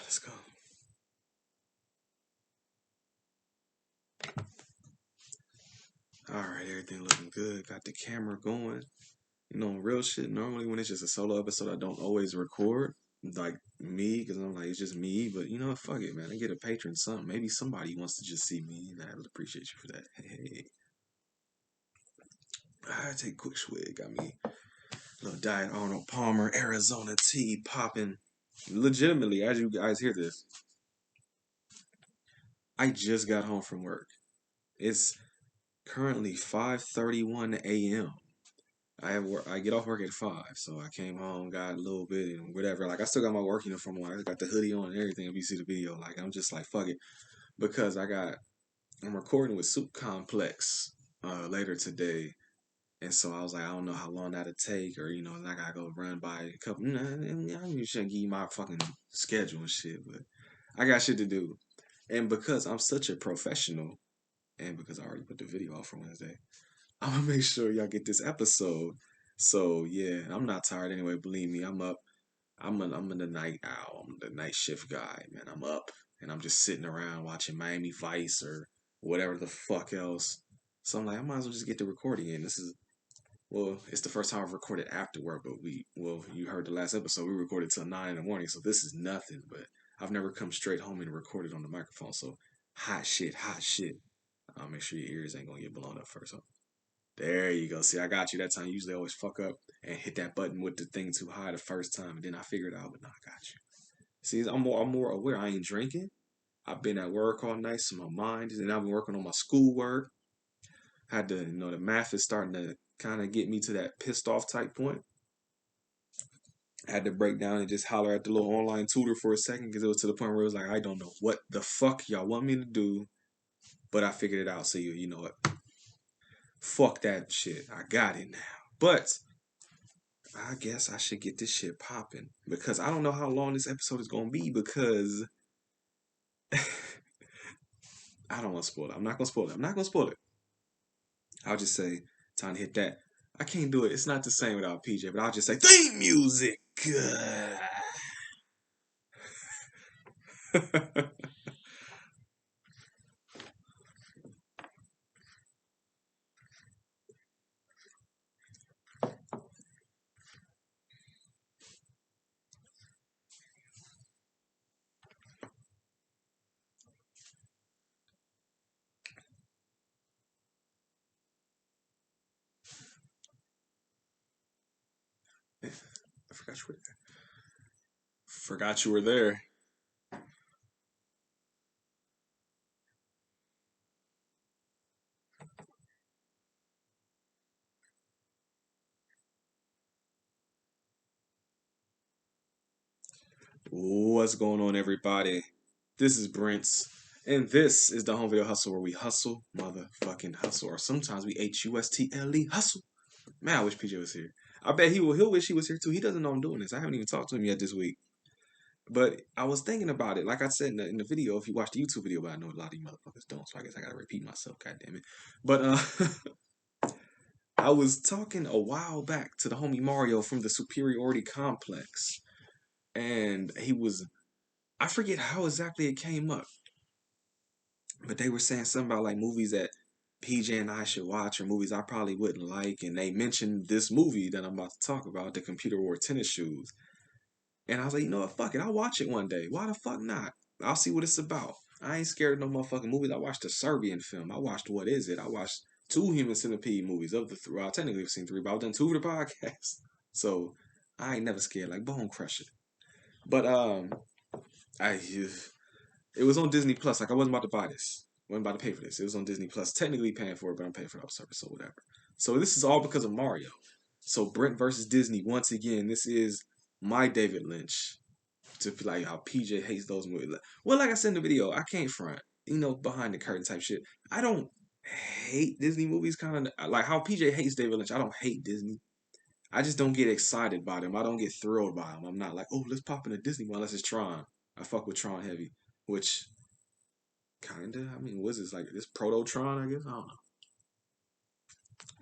Let's go. All right, everything looking good. Got the camera going. You know, real shit. Normally, when it's just a solo episode, I don't always record like me because I'm like it's just me. But you know, fuck it, man. I get a patron something. Maybe somebody wants to just see me, and I would appreciate you for that. Hey, I take a quick swig. Got me a little Diet Arnold Palmer Arizona tea popping. Legitimately, as you guys hear this, I just got home from work. It's currently 5:31 a.m. I have work. I get off work at 5, so I came home, got a little bit and whatever. Like I still got my work uniform on. I got the hoodie on and everything. If you see the video, like I'm just like fuck it, because I'm recording with Soup Complex later today, and so I was like I don't know how long that'll take, or and I gotta go run by a couple. I shouldn't give you my fucking schedule and shit, but I got shit to do, and because I'm such a professional, and because I already put the video out for Wednesday. I'm gonna make sure y'all get this episode. So yeah, I'm not tired anyway. Believe me, I'm up. I'm the night owl. I'm the night shift guy, man. I'm up and I'm just sitting around watching Miami Vice or whatever the fuck else. So I'm like, I might as well just get the recording in. It's the first time I've recorded after work, but you heard the last episode. We recorded till 9 in the morning, so this is nothing. But I've never come straight home and recorded on the microphone. So hot shit, hot shit. I'll make sure your ears ain't gonna get blown up first. So there you go. See, I got you that time. Usually I always fuck up and hit that button with the thing too high the first time, and then I figure it out. But no, I got you. See, I'm more aware. I ain't drinking. I've been at work all night, so my mind and I've been working on my schoolwork. Had to, the math is starting to kind of get me to that pissed off type point. I had to break down and just holler at the little online tutor for a second because it was to the point where it was like, I don't know what the fuck y'all want me to do, but I figured it out. So you know what? Fuck that shit. I got it now. But I guess I should get this shit popping because I don't know how long this episode is gonna be because I don't want to spoil it. I'm not gonna spoil it. I'm not gonna spoil it. I'll just say time to hit that. I can't do it. It's not the same without PJ, but I'll just say theme music. I forgot you were there. Forgot you were there. What's going on, everybody? This is Brent's, and this is the Home Video Hustle where we hustle, motherfucking hustle, or sometimes we HUSTLE hustle. Man, I wish PJ was here. I bet he'll wish he was here too. He doesn't know I'm doing this. I haven't even talked to him yet this week. But I was thinking about it. Like I said in the video, if you watch the YouTube video, but I know a lot of you motherfuckers don't, so I guess I gotta repeat myself, god damn it. But I was talking a while back to the homie Mario from the Superiority Complex. And I forget how exactly it came up. But they were saying something about like movies that PJ and I should watch or movies I probably wouldn't like. And they mentioned this movie that I'm about to talk about, The Computer Wore Tennis Shoes. And I was like, you know what, fuck it, I'll watch it one day. Why the fuck not? I'll see what it's about. I ain't scared of no motherfucking movies. I watched a Serbian film. I watched What Is It? I watched two Human Centipede movies of the three. Well, technically I've seen three, but I've done two for the podcast. So I ain't never scared like Bone Crusher. But I it was on Disney Plus. Like I wasn't about to buy this. I wasn't about to pay for this. It was on Disney Plus. Technically paying for it, but I'm paying for the service, so whatever. So this is all because of Mario. So Brent versus Disney once again. This is my David Lynch to be like how PJ hates those movies. Well, like I said in the video, I can't front. Behind the curtain type shit. I don't hate Disney movies. Kind of like how PJ hates David Lynch. I don't hate Disney. I just don't get excited by them. I don't get thrilled by them. I'm not like, oh, let's pop in a Disney one unless it's Tron. I fuck with Tron heavy, which kinda. I mean, what's this like? This Proto Tron, I guess. I don't know.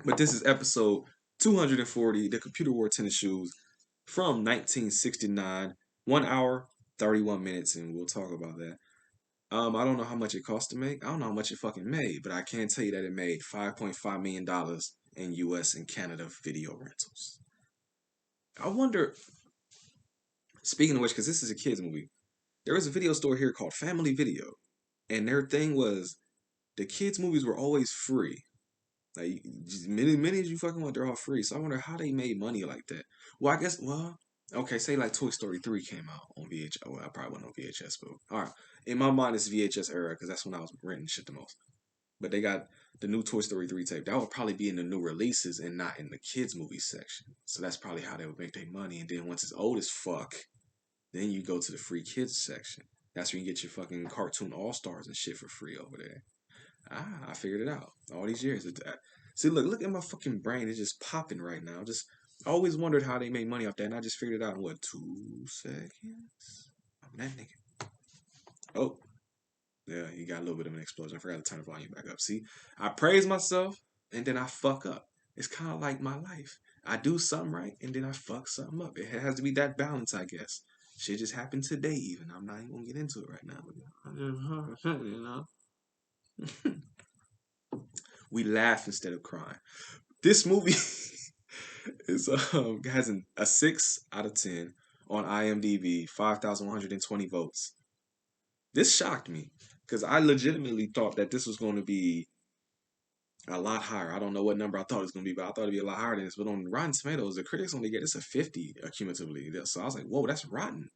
But this is episode 240, The Computer Wore Tennis Shoes from 1969. 1 hour, 31 minutes, and we'll talk about that. I don't know how much it cost to make. I don't know how much it fucking made, but I can tell you that it made $5.5 million in U.S. and Canada video rentals. I wonder. Speaking of which, because this is a kids movie, there was a video store here called Family Video, and their thing was the kids movies were always free. Like many as you fucking want, they're all free. So I wonder how they made money like that. Well, I guess okay, say like Toy Story 3 came out on VHS. Well, I probably wasn't on VHS, but all right. In my mind, it's VHS era because that's when I was renting shit the most. But they got the new Toy Story 3 tape. That would probably be in the new releases and not in the kids movie section. So that's probably how they would make their money. And then once it's old as fuck, then you go to the free kids section. That's where you get your fucking cartoon all stars and shit for free over there. I figured it out all these years. See, look at my fucking brain. It's just popping right now. Just always wondered how they made money off that, and I just figured it out in what 2 seconds. I'm that nigga. Oh, yeah, you got a little bit of an explosion. I forgot to turn the volume back up. See, I praise myself and then I fuck up. It's kind of like my life. I do something right and then I fuck something up. It has to be that balance, I guess. Shit just happened today, even. I'm not even gonna get into it right now. You know. We laugh instead of crying. This movie is has a 6 out of 10 on IMDb, 5,120 votes. This shocked me because I legitimately thought that this was going to be a lot higher. I don't know what number I thought it was going to be, but I thought it'd be a lot higher than this. But on Rotten Tomatoes, the critics only get this a 50 cumulatively. So I was like, whoa, that's rotten.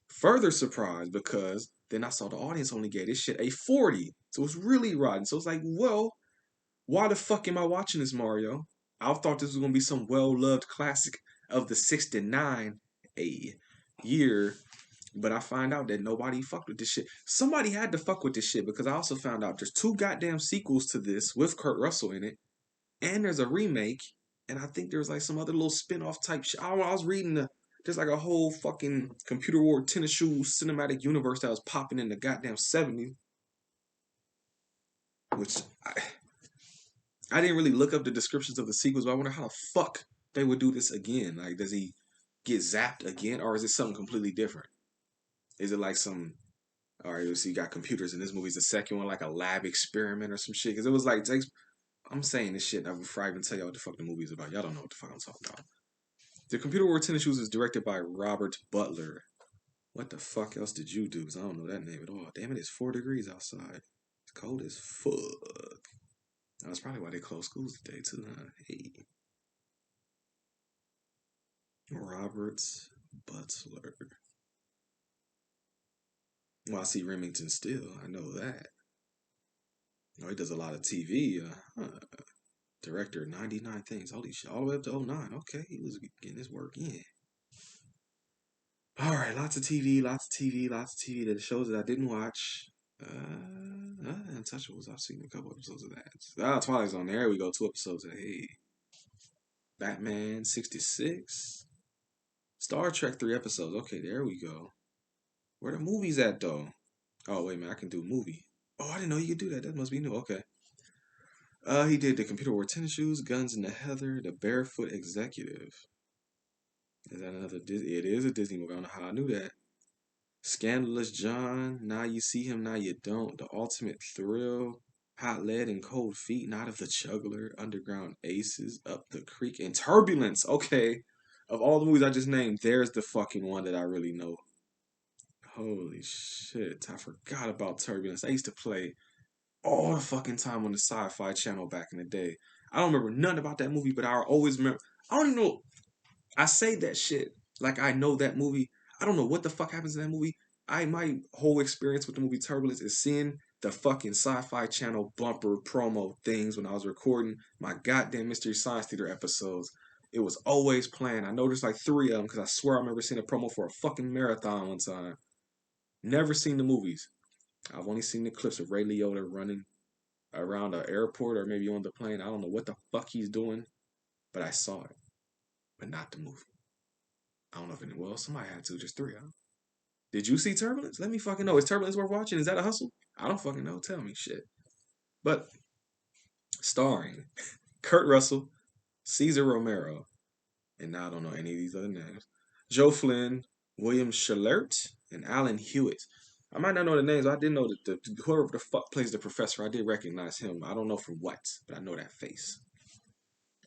Further surprised because then I saw the audience only gave this shit a 40. So it's really rotten. So it's like, well, why the fuck am I watching this, Mario? I thought this was gonna be some well-loved classic of the '69 a year, but I find out that nobody fucked with this shit. Somebody had to fuck with this shit because I also found out there's 2 goddamn sequels to this with Kurt Russell in it, and there's a remake, and I think there's like some other little spin-off type shit. I was reading there's like a whole fucking computer war tennis shoes cinematic universe that was popping in the goddamn '70s, which I didn't really look up the descriptions of the sequels, but I wonder how the fuck they would do this again. Like, does he get zapped again, or is it something completely different? Is it like some? All right, so you got computers in this movie. Is the second one like a lab experiment or some shit? Because it was like, I'm saying this shit before I even tell y'all what the fuck the movie is about. Y'all don't know what the fuck I'm talking about. The Computer War Tennis Shoes is directed by Robert Butler. What the fuck else did you do? Because I don't know that name at all. Damn it, it's 4 degrees outside. It's cold as fuck. That's probably why they closed schools today too, huh? Hey. Robert Butler. Well, I see Remington Steele. I know that. Oh, he does a lot of TV. Director, 99 Things. Holy shit. All the way up to '09. Okay, he was getting his work in. All right, lots of TV, lots of TV, lots of TV. The shows that I didn't watch. Untouchables. I've seen a couple episodes of that. Twilight's on there. We go. 2 episodes. Hey. Batman 66. Star Trek 3 episodes. Okay, there we go. Where the movies at though? Oh wait a minute, I can do movie. Oh, I didn't know you could do that. That must be new. Okay. He did the Computer War Tennis Shoes, Guns in the Heather, The Barefoot Executive. Is that another Disney? It is a Disney movie. I don't know how I knew that. Scandalous John, Now You See Him, Now You Don't, The Ultimate Thrill, Hot Lead and Cold Feet, Night of the Juggler, Underground Aces, Up the Creek, and Turbulence. Okay. Of all the movies I just named, there's the fucking one that I really know. Holy shit, I forgot about Turbulence. I used to play all the fucking time on the Sci-Fi Channel back in the day. I don't remember nothing about that movie, but I always remember. I don't even know. I say that shit like I know that movie. I don't know what the fuck happens in that movie. My whole experience with the movie Turbulence is seeing the fucking Sci-Fi Channel bumper promo things when I was recording my goddamn Mystery Science Theater episodes. It was always playing. I noticed like 3 of them because I swear I remember seeing a promo for a fucking marathon one time. Never seen the movies. I've only seen the clips of Ray Liotta running around an airport or maybe on the plane. I don't know what the fuck he's doing, but I saw it, but not the movie. I don't know if any. Well, somebody had to. Just 3, huh? Did you see Turbulence? Let me fucking know. Is Turbulence worth watching? Is that a hustle? I don't fucking know. Tell me shit. But starring Kurt Russell, Cesar Romero, and now I don't know any of these other names. Joe Flynn, William Schallert and Alan Hewitt. I might not know the names. I did know that whoever the fuck plays the professor, I did recognize him. I don't know from what, but I know that face.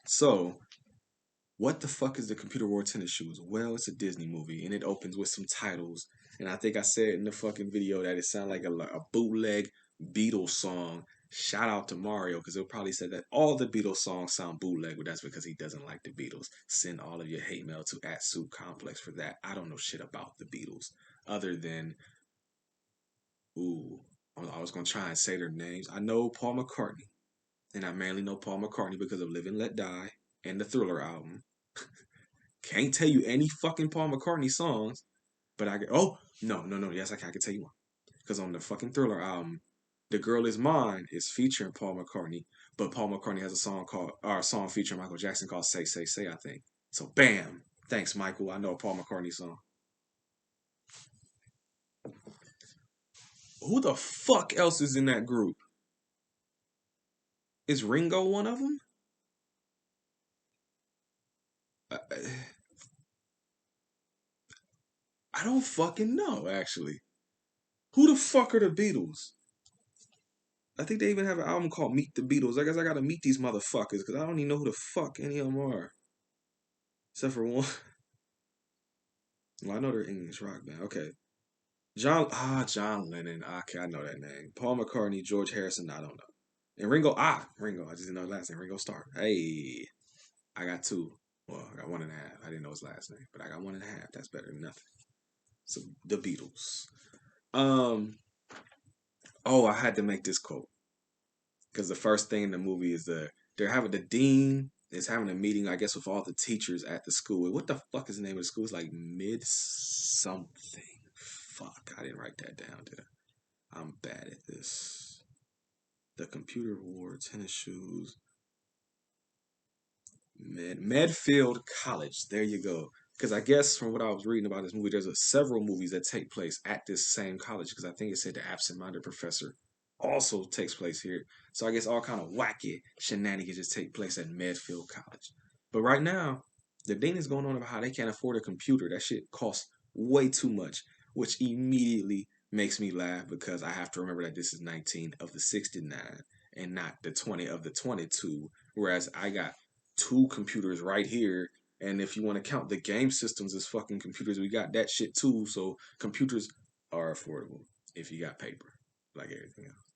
So, what the fuck is the Computer Wore Tennis Shoes? Well, it's a Disney movie, and it opens with some titles. And I think I said in the fucking video that it sounded like a bootleg Beatles song. Shout out to Mario, because he'll probably say that all the Beatles songs sound bootleg, but that's because he doesn't like the Beatles. Send all of your hate mail to @SoupComplex for that. I don't know shit about the Beatles, other than, ooh, I was going to try and say their names. I know Paul McCartney, and I mainly know Paul McCartney because of Live and Let Die and the Thriller album. Can't tell you any fucking Paul McCartney songs, but I get. Oh, no. Yes, I can. I can tell you one. Because on the fucking Thriller album, "The Girl Is Mine" is featuring Paul McCartney, but Paul McCartney has a song called, or a song featuring Michael Jackson called "Say Say Say." I think. So bam, thanks Michael. I know a Paul McCartney song. Who the fuck else is in that group? Is Ringo one of them? I, I don't fucking know actually. Who the fuck are the Beatles? I think they even have an album called Meet the Beatles. I guess I gotta meet these motherfuckers because I don't even know who the fuck any of them are. Except for one. Well, I know they're English rock band. Okay. John Lennon. Okay, I know that name. Paul McCartney, George Harrison, I don't know. And Ringo. I just didn't know his last name. Ringo Starr. Hey, I got two. Well, I got 1.5. I didn't know his last name, but I got 1.5. That's better than nothing. So the Beatles. Um. Oh, I had to make this quote because the first thing in the movie is the dean is having a meeting, I guess, with all the teachers at the school. What the fuck is the name of the school? It's like mid something. Fuck, I didn't write that down, did I? I'm bad at this. The Computer Wore Tennis Shoes. Medfield College. There you go. Because I guess from what I was reading about this movie, there's several movies that take place at this same college. Because I think it said the absent-minded professor also takes place here. So I guess all kind of wacky shenanigans just take place at Medfield College. But right now, the thing is going on about how they can't afford a computer. That shit costs way too much, which immediately makes me laugh because I have to remember that this is 19 of the 69 and not the 20 of the 22. Whereas I got two computers right here. And if you want to count the game systems as fucking computers, we got that shit too. So computers are affordable if you got paper, like everything else.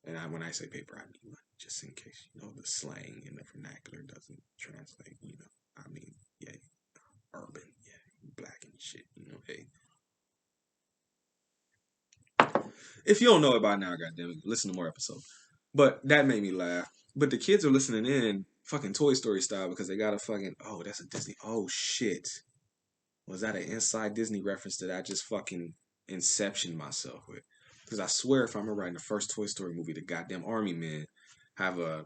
And when I say paper, I mean money, just in case you know the slang and the vernacular doesn't translate. I mean, yeah, urban, yeah, black and shit. Hey, if you don't know it by now, goddamn it, listen to more episodes. But that made me laugh. But the kids are listening in fucking Toy Story style because they got a fucking, oh, that's a Disney. Oh shit, was that an inside Disney reference that I just fucking inception myself with? Because I swear, if I'm right, in the first Toy Story movie, the goddamn army men have a,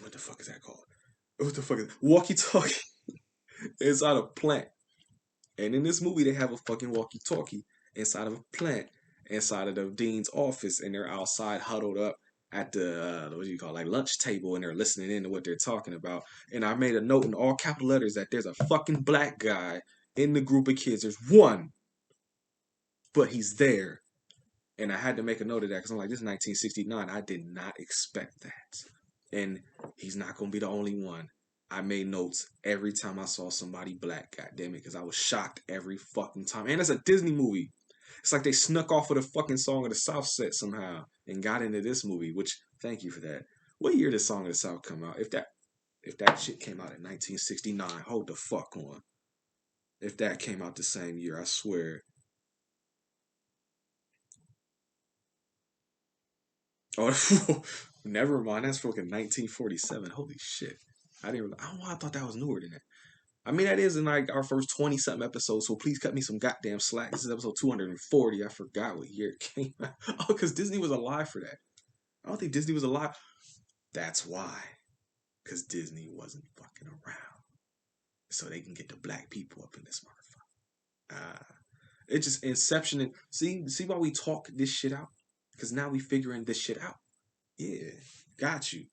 what the fuck is that called? What the fuck is walkie-talkie inside a plant? And in this movie, they have a fucking walkie-talkie inside of a plant, inside of the dean's office, and they're outside huddled up at the what do you call it, like lunch table, and they're listening in to what they're talking about. And I made a note in all capital letters that there's a fucking black guy in the group of kids. There's one, but he's there. And I had to make a note of that because I'm like, this is 1969. I did not expect that. And he's not gonna be the only one. I made notes every time I saw somebody black, goddamn it, because I was shocked every fucking time. And it's a Disney movie. It's like they snuck off of the fucking Song of the South set somehow and got into this movie, which thank you for that. What year did Song of the South come out? If that shit came out in 1969, hold the fuck on. If that came out the same year, I swear. Oh, never mind. That's fucking 1947. Holy shit. I don't know why I thought that was newer than that. I mean, that is in like our first 20 something episodes, so please cut me some goddamn slack. This is episode 240. I forgot what year it came out. Oh, because Disney was alive for that. I don't think Disney was alive. That's why. Because Disney wasn't fucking around. So they can get the black people up in this motherfucker. It's just inception. And see why we talk this shit out? Because now we figuring this shit out. Yeah, got you.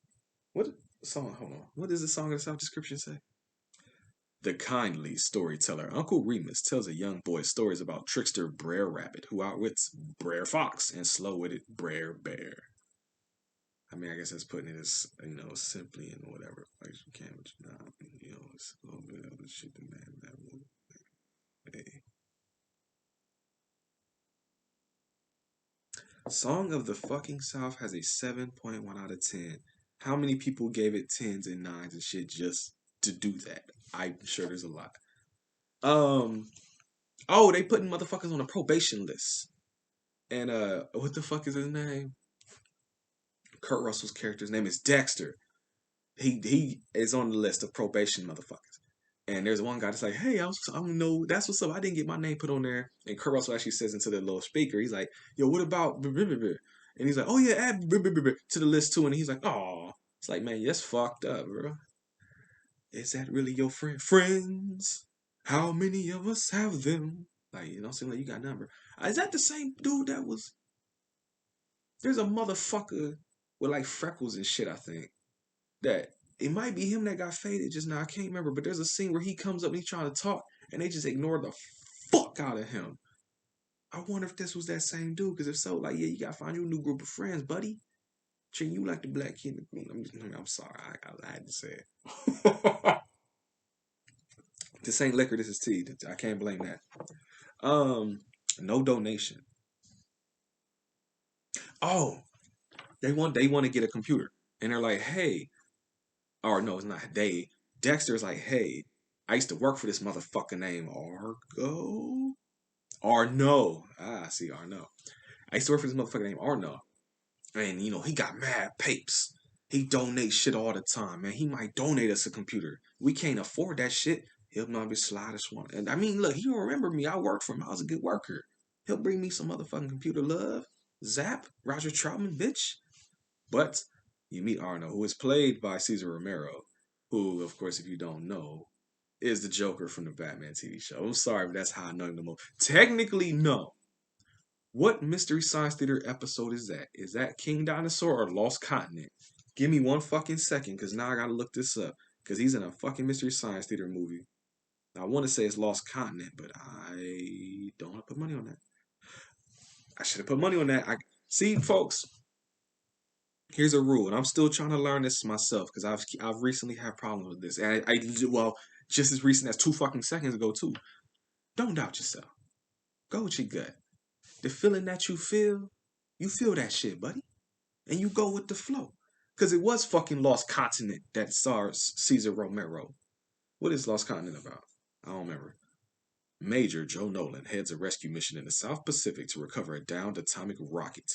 What song? Hold on. What does the Song of the South description say? The kindly storyteller Uncle Remus tells a young boy stories about trickster Brer Rabbit who outwits Brer Fox and slow-witted Brer Bear. I mean, I guess that's putting it as, simply and whatever like you can, but it's a little bit of the shit that man that will. Hey. Song of the fucking South has a 7.1 out of 10. How many people gave it tens and nines and shit just to do that? I'm sure there's a lot. Oh, they putting motherfuckers on a probation list. And what the fuck is his name? Kurt Russell's character's name is Dexter. He is on the list of probation motherfuckers. And there's one guy that's like, hey, I don't know, that's what's up. I didn't get my name put on there. And Kurt Russell actually says into the little speaker, he's like, yo, what about and he's like, oh yeah, add to the list too. And he's like, oh, it's like, man, that's fucked up, bro. Is that really your friend? Friends? How many of us have them? Like, seem like you got a number. Is that the same dude that was? There's a motherfucker with like freckles and shit, I think. That it might be him that got faded just now. I can't remember, but there's a scene where he comes up and he's trying to talk, and they just ignore the fuck out of him. I wonder if this was that same dude, because if so, like, yeah, you gotta find you a new group of friends, buddy. Treat you like the black kid. I'm sorry, I had to say it. This ain't liquor, this is tea. I can't blame that. No donation. Oh, they want to get a computer, and they're like, hey, or no, it's not they. Dexter's like, hey, I used to work for this motherfucker named Argo. Arno. See, Arno. I used to work for this motherfucker named Arno. And, he got mad papes. He donates shit all the time, man. He might donate us a computer. We can't afford that shit. He'll not be slide us one. And I mean, look, he don't remember me. I worked for him. I was a good worker. He'll bring me some motherfucking computer love. Zap, Roger Troutman, bitch. But you meet Arno, who is played by Cesar Romero, who, of course, if you don't know, is the Joker from the Batman TV show. I'm sorry, but that's how I know him the most. Technically, no. What Mystery Science Theater episode is that? Is that King Dinosaur or Lost Continent? Give me one fucking second, because now I gotta look this up. Because he's in a fucking Mystery Science Theater movie. I want to say it's Lost Continent, but I don't want to put money on that. I should have put money on that. See, folks. Here's a rule, and I'm still trying to learn this myself because I've recently had problems with this, and well, just as recent as 2 fucking seconds ago too. Don't doubt yourself. Go with your gut. The feeling that you feel that shit, buddy, and you go with the flow. Because it was fucking Lost Continent that stars Cesar Romero. What is Lost Continent about? I don't remember. Major Joe Nolan heads a rescue mission in the South Pacific to recover a downed atomic rocket.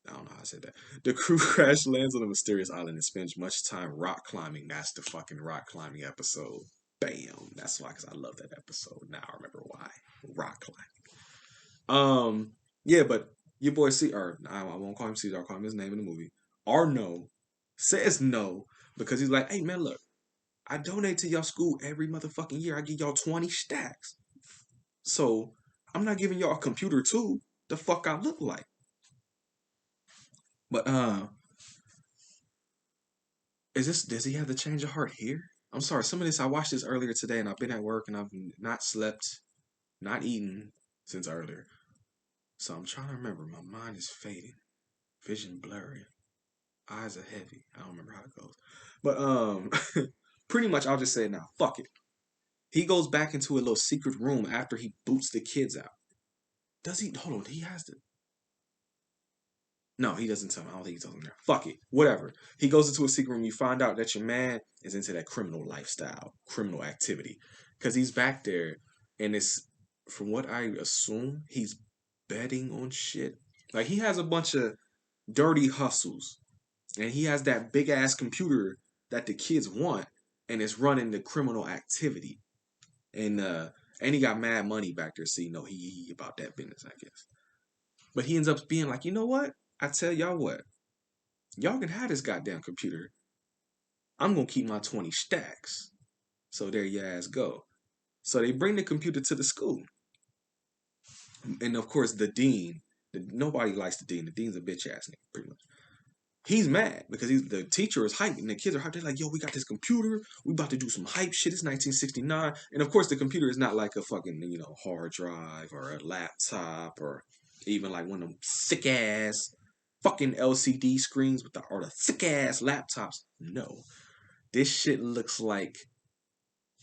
I don't know how I said that. The crew crash lands on a mysterious island and spends much time rock climbing. That's the fucking rock climbing episode. Bam. That's why, because I love that episode. Now I remember why. Rock climbing. Yeah, but your boy or I won't call him Caesar. I'll call him his name in the movie. Arno says no because he's like, hey man, look, I donate to y'all school every motherfucking year. I give y'all 20 stacks. So I'm not giving y'all a computer too. The fuck I look like. But does he have the change of heart here? I'm sorry, some of this I watched this earlier today and I've been at work and I've not slept, not eaten since earlier. So I'm trying to remember. My mind is fading. Vision blurry. Eyes are heavy. I don't remember how it goes. But pretty much I'll just say it now. Fuck it. He goes back into a little secret room after he boots the kids out. Does he? Hold on. He has to. No, he doesn't tell me. I don't think he tells him there. Fuck it. Whatever. He goes into a secret room. You find out that your man is into that criminal lifestyle, criminal activity. Because he's back there and it's, from what I assume, he's betting on shit. Like he has a bunch of dirty hustles. And he has that big ass computer that the kids want and it's running the criminal activity. And he got mad money back there, so he about that business, I guess. But he ends up being like, you know what? I tell y'all what, y'all can have this goddamn computer. I'm gonna keep my 20 stacks. So there your ass go. So they bring the computer to the school. And of course the dean, nobody likes the dean. The dean's a bitch ass nigga, pretty much. He's mad because the teacher is hyped and the kids are hyped. They're like, yo, we got this computer. We about to do some hype shit. It's 1969. And of course, the computer is not like a fucking, hard drive or a laptop or even like one of them sick ass fucking LCD screens with the thick ass laptops. No. This shit looks like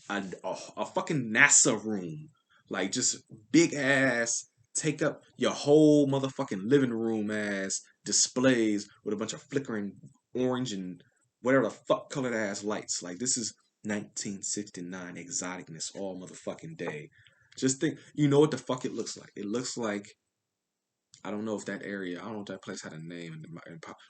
a fucking NASA room. Like just big ass, take up your whole motherfucking living room ass displays with a bunch of flickering orange and whatever the fuck colored ass lights. Like this is 1969 exoticness all motherfucking day. Just think, you know what the fuck it looks like? It looks like, I don't know if that area, I don't know if that place had a name,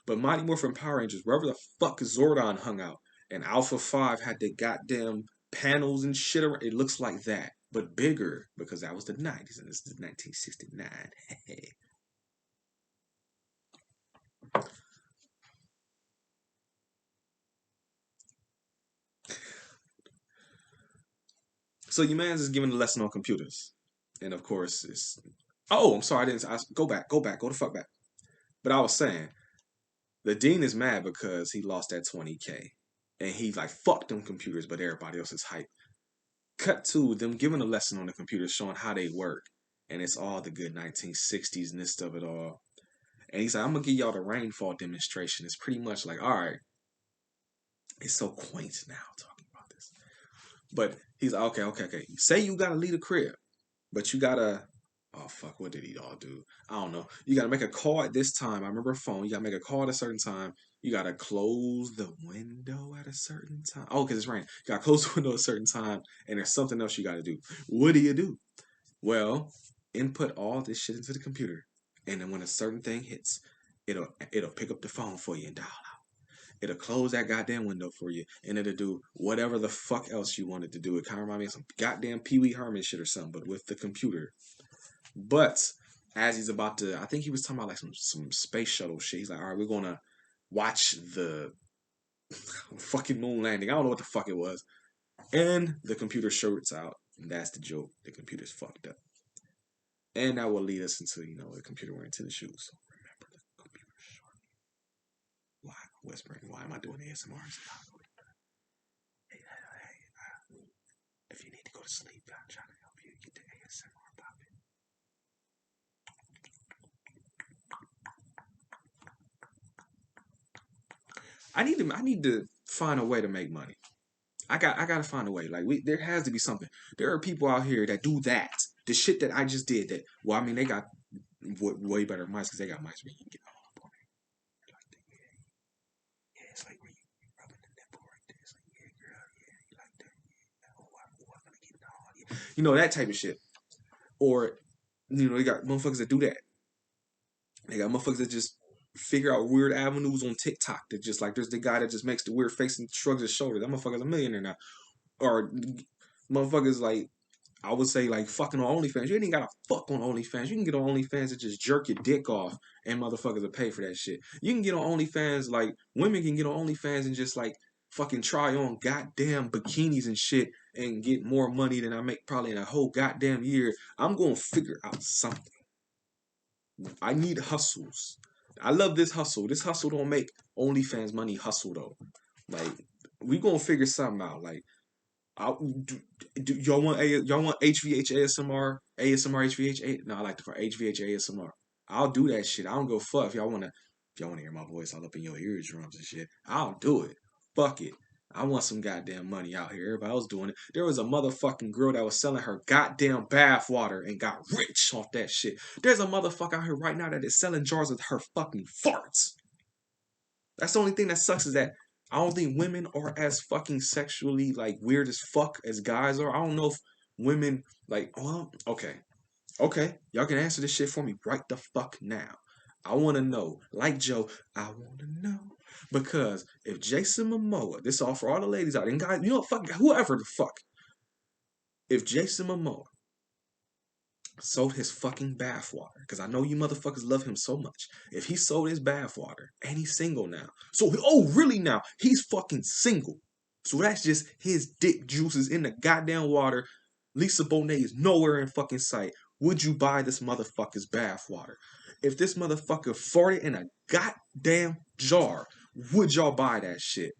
but Mighty Morphin Power Rangers, wherever the fuck Zordon hung out, and Alpha 5 had the goddamn panels and shit around, it looks like that, but bigger, because that was the 90s, and this is 1969. So your man's is giving a lesson on computers. And of course, it's, oh, I'm sorry, go back, go the fuck back. But I was saying, the dean is mad because he lost that 20K. And he like, fuck them computers, but everybody else is hype. Cut to them giving a lesson on the computer, showing how they work. And it's all the good 1960s ness of it all. And he's like, I'm going to give y'all the rainfall demonstration. It's pretty much like, all right, it's so quaint now talking about this. But he's like, okay. Say you got to leave the crib, but you got to, oh, fuck, what did he all do? I don't know. You got to make a call at this time. I remember a phone. You got to make a call at a certain time. You got to close the window at a certain time. Oh, because it's raining. You got to close the window at a certain time, and there's something else you got to do. What do? Well, input all this shit into the computer, and then when a certain thing hits, it'll pick up the phone for you and dial out. It'll close that goddamn window for you, and it'll do whatever the fuck else you want it to do. It kind of reminds me of some goddamn Pee Wee Herman shit or something, but with the computer. But as he's about to, I think he was talking about like some space shuttle shit. He's like, all right, we're gonna watch the fucking moon landing. I don't know what the fuck it was. And the computer shorts out. And that's the joke. The computer's fucked up. And that will lead us into, the computer wearing tennis shoes. So remember the computer short. Why am I whispering? Why am I doing ASMR? If you need to go to sleep, I'm trying to help you get the ASMR popping. I need to find a way to make money. I gotta find a way. Like there has to be something. There are people out here that do that. The shit that I just did. That, well, I mean, they got way better mice because they got mice where you can get all up on it. Like that, yeah, it's like where you rubbing the nipple right there. It's like, yeah, girl, yeah, you like that? Yeah. Oh, I'm gonna get it all. Yeah. That type of shit. Or, they got motherfuckers that do that. They got motherfuckers that just figure out weird avenues on TikTok. That just like, there's the guy that just makes the weird face and shrugs his shoulders. That motherfucker's a millionaire now. Or motherfuckers like, I would say like fucking on OnlyFans. You ain't even gotta fuck on OnlyFans. You can get on OnlyFans and just jerk your dick off, and motherfuckers will pay for that shit. You can get on OnlyFans, like women can get on OnlyFans and just like fucking try on goddamn bikinis and shit and get more money than I make probably in a whole goddamn year. I'm gonna figure out something. I need hustles. I love this hustle. This hustle don't make OnlyFans money hustle though. Like we gonna figure something out. Like do y'all want HVH ASMR HVH? No, I like the HVH ASMR. I'll do that shit. I don't go fuck if y'all wanna hear my voice all up in your eardrums and shit. I'll do it. Fuck it. I want some goddamn money out here. Everybody else doing it. There was a motherfucking girl that was selling her goddamn bath water and got rich off that shit. There's a motherfucker out here right now that is selling jars of her fucking farts. That's the only thing that sucks is that I don't think women are as fucking sexually like weird as fuck as guys are. I don't know if women like, well, okay. Y'all can answer this shit for me right the fuck now. I want to know, like Joe, I want to know. Because if Jason Momoa, this is all for all the ladies out there, and guys, fuck, whoever the fuck. If Jason Momoa sold his fucking bathwater, because I know you motherfuckers love him so much. If he sold his bathwater, and he's single now. So, oh, really now? He's fucking single. So that's just his dick juices in the goddamn water. Lisa Bonet is nowhere in fucking sight. Would you buy this motherfucker's bathwater? if this motherfucker farted in a goddamn jar, would y'all buy that shit?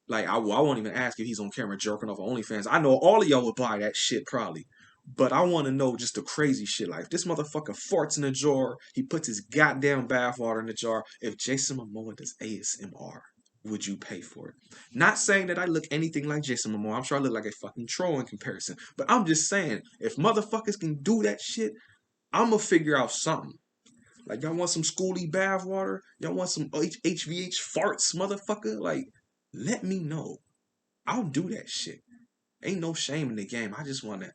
Like, I won't even ask if he's on camera jerking off OnlyFans. I know all of y'all would buy that shit probably. But I want to know just the crazy shit. Like, if this motherfucker farts in a jar, he puts his goddamn bathwater in the jar. If Jason Momoa does ASMR, would you pay for it? Not saying that I look anything like Jason Momoa. I'm sure I look like a fucking troll in comparison. But I'm just saying, if motherfuckers can do that shit, I'm gonna figure out something. Like, y'all want some schooly bath water? Y'all want some HVH farts, motherfucker? Like, let me know. I'll do that shit. Ain't no shame in the game. I just want to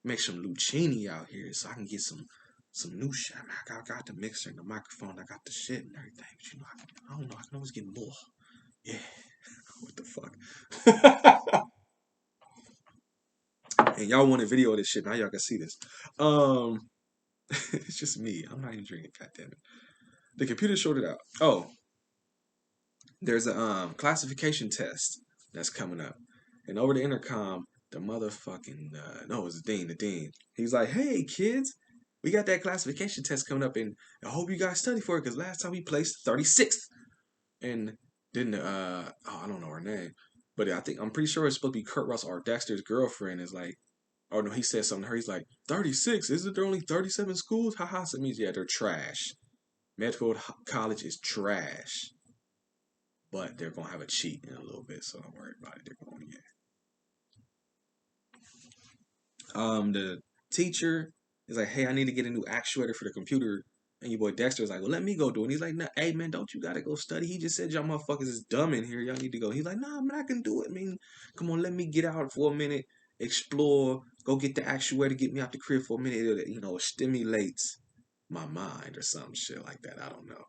make some Lucchini out here so I can get some new shit. I mean, I got the mixer and the microphone. I got the shit and everything. But you know, I don't know. I can always get more. Yeah. What the fuck? And y'all want a video of this shit. Now y'all can see this. It's just me. I'm not even drinking. God damn it. The computer showed it out. Oh, there's a classification test that's coming up, and over the intercom, the motherfucking no, it's the dean. He's like, "Hey kids, we got that classification test coming up, and I hope you guys study for it because last time we placed 36th." And then oh, I don't know her name, but I'm pretty sure it's supposed to be Kurt Russell or Dexter's girlfriend is like, oh no, he said something to her. He's like, 36? Isn't there only 37 schools? Haha, so it means yeah, they're trash. Medical college is trash. But they're gonna have a cheat in a little bit, so don't worry about it. They're going to get. The teacher is like, "Hey, I need to get a new actuator for the computer." And your boy Dexter is like, "Well, let me go do it." And he's like, "Nah, hey man, don't you gotta go study? He just said y'all motherfuckers is dumb in here. Y'all need to go." He's like, "Nah, man, I can do it. I mean, come on, let me get out for a minute, explore, go get the actuator, get me out the crib for a minute. It stimulates my mind or some shit like that. I don't know."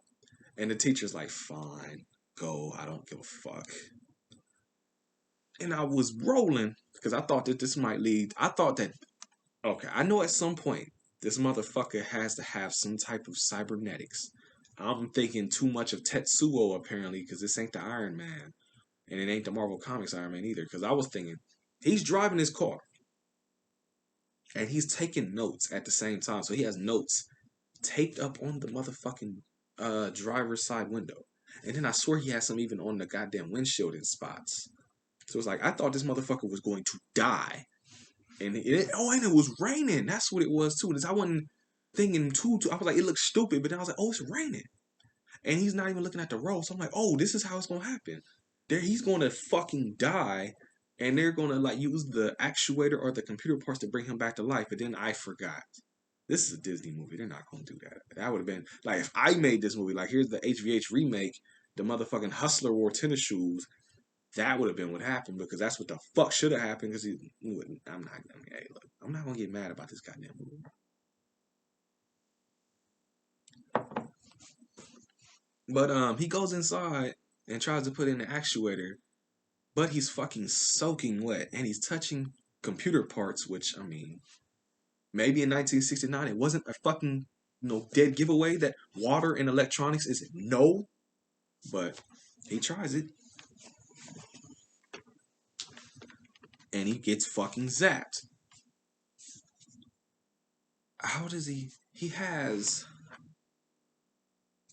And the teacher's like, "Fine, go. I don't give a fuck." And I was rolling because I thought that this might lead. I thought that, okay, I know at some point this motherfucker has to have some type of cybernetics. I'm thinking too much of Tetsuo apparently because this ain't the Iron Man and it ain't the Marvel Comics Iron Man either. Because I was thinking he's driving his car and he's taking notes at the same time. So he has notes taped up on the motherfucking driver's side window. And then I swear he has some even on the goddamn windshield in spots. So it's like I thought this motherfucker was going to die, and and it was raining. That's what it was too. I wasn't thinking too. I was like, it looks stupid, but then I was like, oh, it's raining, and he's not even looking at the road. So I'm like, oh, this is how it's gonna happen. He's gonna fucking die, and they're gonna like use the actuator or the computer parts to bring him back to life. But then I forgot. This is a Disney movie. They're not gonna do that. That would have been like if I made this movie. Like here's the HVH remake. The motherfucking hustler wore tennis shoes. That would have been what happened because that's what the fuck should have happened. Because I'm not. I mean, hey, look, I'm not gonna get mad about this goddamn movie. But he goes inside and tries to put in the actuator, but he's fucking soaking wet and he's touching computer parts. Which I mean, maybe in 1969 it wasn't a fucking dead giveaway that water and electronics is no, but he tries it and he gets fucking zapped. How does he? He has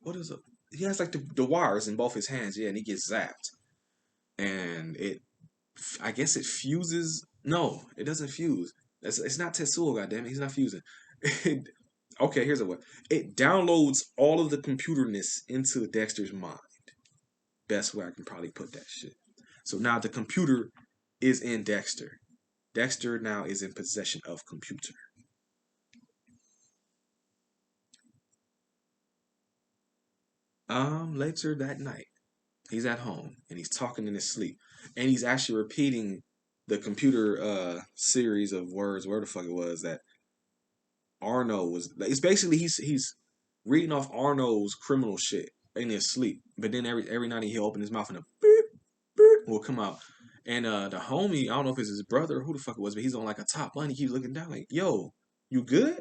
what is it? He has like the wires in both his hands, yeah, and he gets zapped, and I guess it fuses. No, it doesn't fuse. It's not Tetsuo, goddamn it, he's not fusing. Okay, here's a way. It downloads all of the computerness into Dexter's mind. Best way I can probably put that shit. So now the computer is in Dexter. Dexter now is in possession of computer. Later that night, he's at home and he's talking in his sleep, and he's actually repeating the computer series of words, where the fuck it was that Arno was. It's basically he's reading off Arno's criminal shit in his sleep, but then every night he'll open his mouth and a beep beep will come out. And the homie, I don't know if it's his brother or who the fuck it was, but he's on like a top line. He keeps looking down like, "Yo, you good?"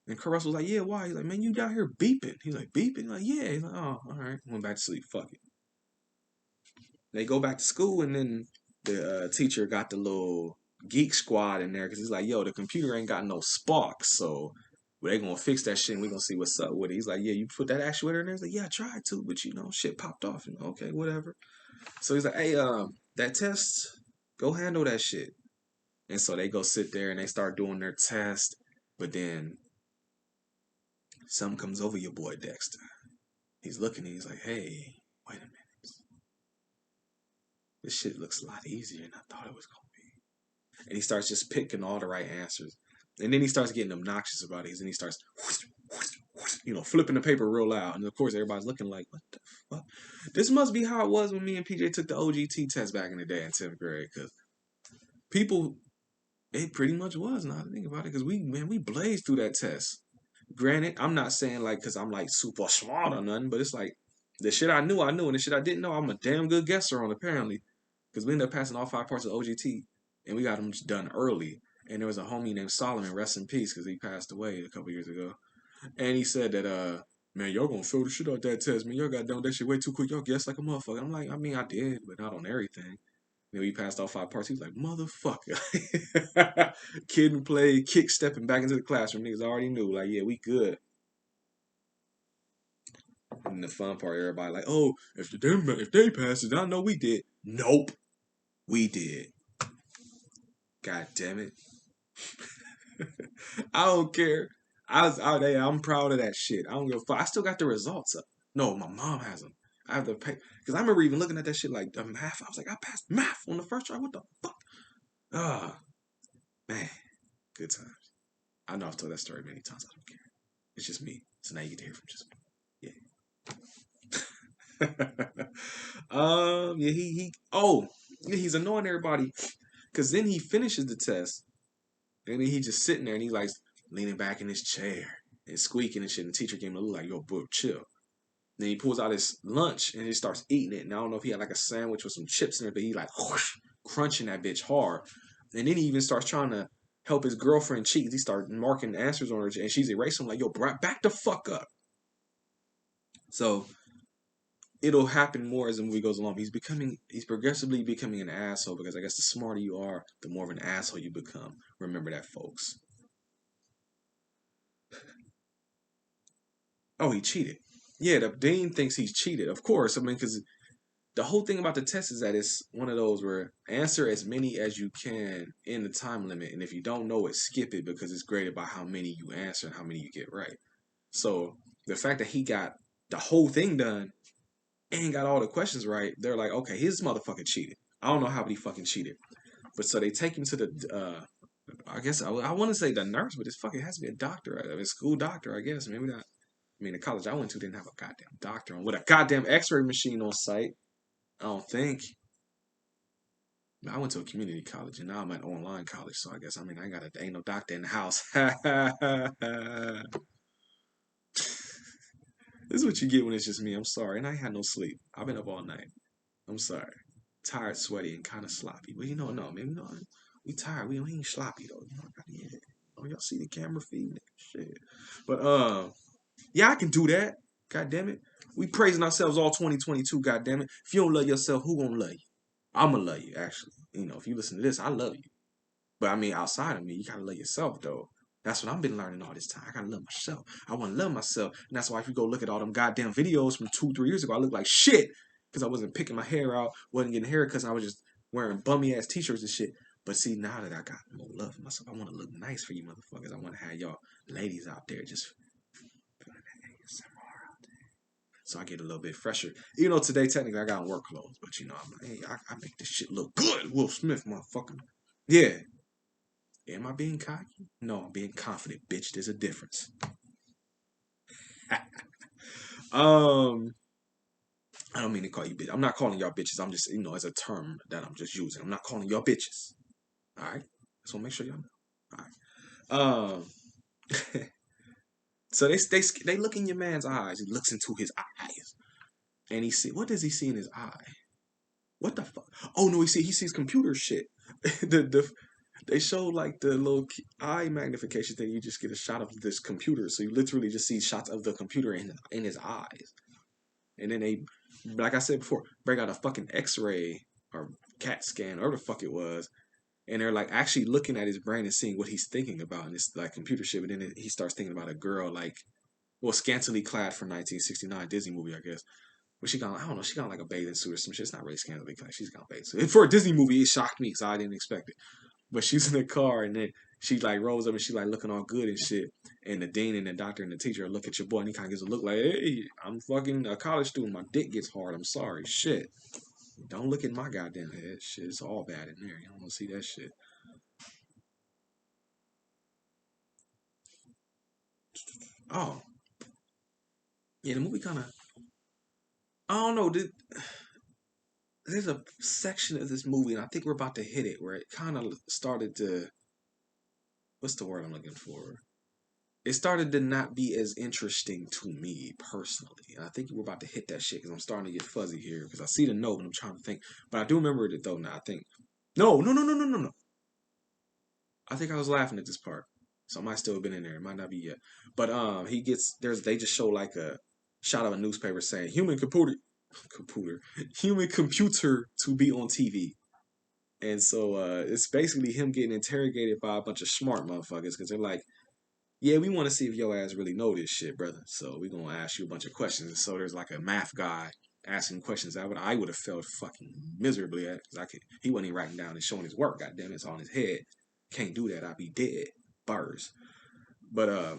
And Kurt Russell's like, "Yeah, why?" He's like, "Man, you down here beeping." He's like, "Beeping?" Like, "Yeah." He's like, "Oh, all right." Went back to sleep. Fuck it. They go back to school, and then the teacher got the little geek squad in there because he's like, "Yo, the computer ain't got no sparks, so Well, they gonna fix that shit and we gonna see what's up with it. He's like, yeah, you put that actuator in there? He's like, yeah, I tried to, but shit popped off. Okay, whatever. So he's like, hey, that test, go handle that shit. And so they go sit there and they start doing their test, but then something comes over your boy Dexter. He's looking and he's like, hey, wait a minute. This shit looks a lot easier than I thought it was gonna be. And he starts just picking all the right answers. And then he starts getting obnoxious about it. And he starts, flipping the paper real loud. And of course, everybody's looking like, what the fuck? This must be how it was when me and PJ took the OGT test back in the day in 10th grade. Because people, it pretty much was, now to think about it. Because we blazed through that test. Granted, I'm not saying like, because I'm like super smart or nothing, but it's like, the shit I knew. And the shit I didn't know, I'm a damn good guesser on, apparently. Because we ended up passing all 5 parts of OGT. And we got them done early. And there was a homie named Solomon, rest in peace, because he passed away a couple years ago. And he said that, man, y'all gonna fail the shit out that test, man. Y'all got done that shit way too quick. Y'all guessed like a motherfucker. I'm like, I mean, I did, but not on everything. And we passed all 5 parts. He was like, motherfucker. Kid and play, kick stepping back into the classroom. Niggas already knew, like, yeah, we good. And the fun part, everybody like, oh, if they passed it, I know we did. Nope, we did. God damn it. I don't care. I'm proud of that shit. I don't give a fuck. I still got the results up. No, my mom has them. I have to pay because I remember even looking at that shit like the math. I was like, I passed math on the first try. What the fuck? Ah, man, good times. I know I've told that story many times. I don't care. It's just me. So now you get to hear from just me. Yeah. Yeah. He's annoying everybody because then he finishes the test and then he just sitting there and he's like leaning back in his chair and squeaking and shit. And the teacher gave him a look like, yo, bro, chill. Then he pulls out his lunch and he starts eating it. And I don't know if he had like a sandwich with some chips in it, but he like whoosh, crunching that bitch hard. And then he even starts trying to help his girlfriend cheat. He starts marking answers on her and she's erasing him like, yo, bro, back the fuck up. So it'll happen more as the movie goes along. He's progressively becoming an asshole because I guess the smarter you are, the more of an asshole you become. Remember that, folks. Oh, he cheated. Yeah, the dean thinks he's cheated. Of course, I mean, because the whole thing about the test is that it's one of those where answer as many as you can in the time limit, and if you don't know it, skip it because it's graded by how many you answer and how many you get right. So the fact that he got the whole thing done and got all the questions right, they're like, okay, his motherfucker cheated. I don't know how he fucking cheated, but so they take him to the. I guess I want to say the nurse, but it's fucking has to be a doctor, a school doctor, I guess. Maybe not. I mean, the college I went to didn't have a goddamn doctor on with a goddamn X-ray machine on site. I don't think. I went to a community college and now I'm at online college, so I guess I mean I ain't no doctor in the house. This is what you get when it's just me. I'm sorry, and I ain't had no sleep. I've been up all night. I'm sorry, tired, sweaty, and kind of sloppy. But no, man, we tired. We ain't sloppy though. Yeah. Oh, y'all see the camera feeding it, shit. But yeah, I can do that. God damn it. We praising ourselves all 2022. God damn it. If you don't love yourself, who gonna love you? I'm gonna love you, actually. If you listen to this, I love you. But I mean, outside of me, you gotta love yourself, though. That's what I've been learning all this time. I gotta love myself. I wanna love myself. And that's why if you go look at all them goddamn videos from 2, 3 years ago, I look like shit. Because I wasn't picking my hair out, wasn't getting haircuts, I was just wearing bummy ass t-shirts and shit. But see, now that I got more love for myself, I wanna look nice for you motherfuckers. I wanna have y'all ladies out there just feeling that ASMR out there. So I get a little bit fresher. Today technically I got on work clothes, but I'm like, hey, I make this shit look good. Will Smith, motherfucker. Yeah. Am I being cocky? No, I'm being confident, bitch. There's a difference. um, I don't mean to call you bitch. I'm not calling y'all bitches. I'm just, as a term that I'm just using. I'm not calling y'all bitches. All right. Just want to make sure y'all know. All right. So they look in your man's eyes. He looks into his eyes, and what does he see in his eye? What the fuck? Oh no, he sees computer shit. They show like the little eye magnification thing. You just get a shot of this computer, so you literally just see shots of the computer in his eyes. And then they, like I said before, break out a fucking X-ray or CAT scan, or whatever the fuck it was, and they're like actually looking at his brain and seeing what he's thinking about, and it's like computer shit. But then he starts thinking about a girl like, well, scantily clad for 1969 Disney movie, I guess. But she got, I don't know, she got like a bathing suit or some shit. It's not really scantily clad. She's got a bathing suit. For a Disney movie, it shocked me because I didn't expect it. But she's in the car, and then she like rolls up and she like looking all good and shit. And the dean and the doctor and the teacher look at your boy, and he kind of gives a look like, "Hey, I'm fucking a college student. My dick gets hard. I'm sorry. Shit. Don't look at my goddamn head. Shit, it's all bad in there. You don't want to see that shit." Oh, yeah, the movie kind of. I don't know. There's a section of this movie, and I think we're about to hit it, where it kind of started to. What's the word I'm looking for? It started to not be as interesting to me personally. And I think we're about to hit that shit because I'm starting to get fuzzy here because I see the note and I'm trying to think. But I do remember it though now. I think no, no, no, no, no, no, no. I think I was laughing at this part, so I might still have been in there. It might not be yet. But he gets there's they just show like a shot of a newspaper saying human computer to be on TV. And so it's basically him getting interrogated by a bunch of smart motherfuckers because they're like, yeah, we want to see if your ass really know this shit, brother. So we're gonna ask you a bunch of questions. And so there's like a math guy asking questions I would have felt fucking miserably at because he wasn't even writing down and showing his work. God damn it, it's on his head. Can't do that. I'd be dead. Bars. But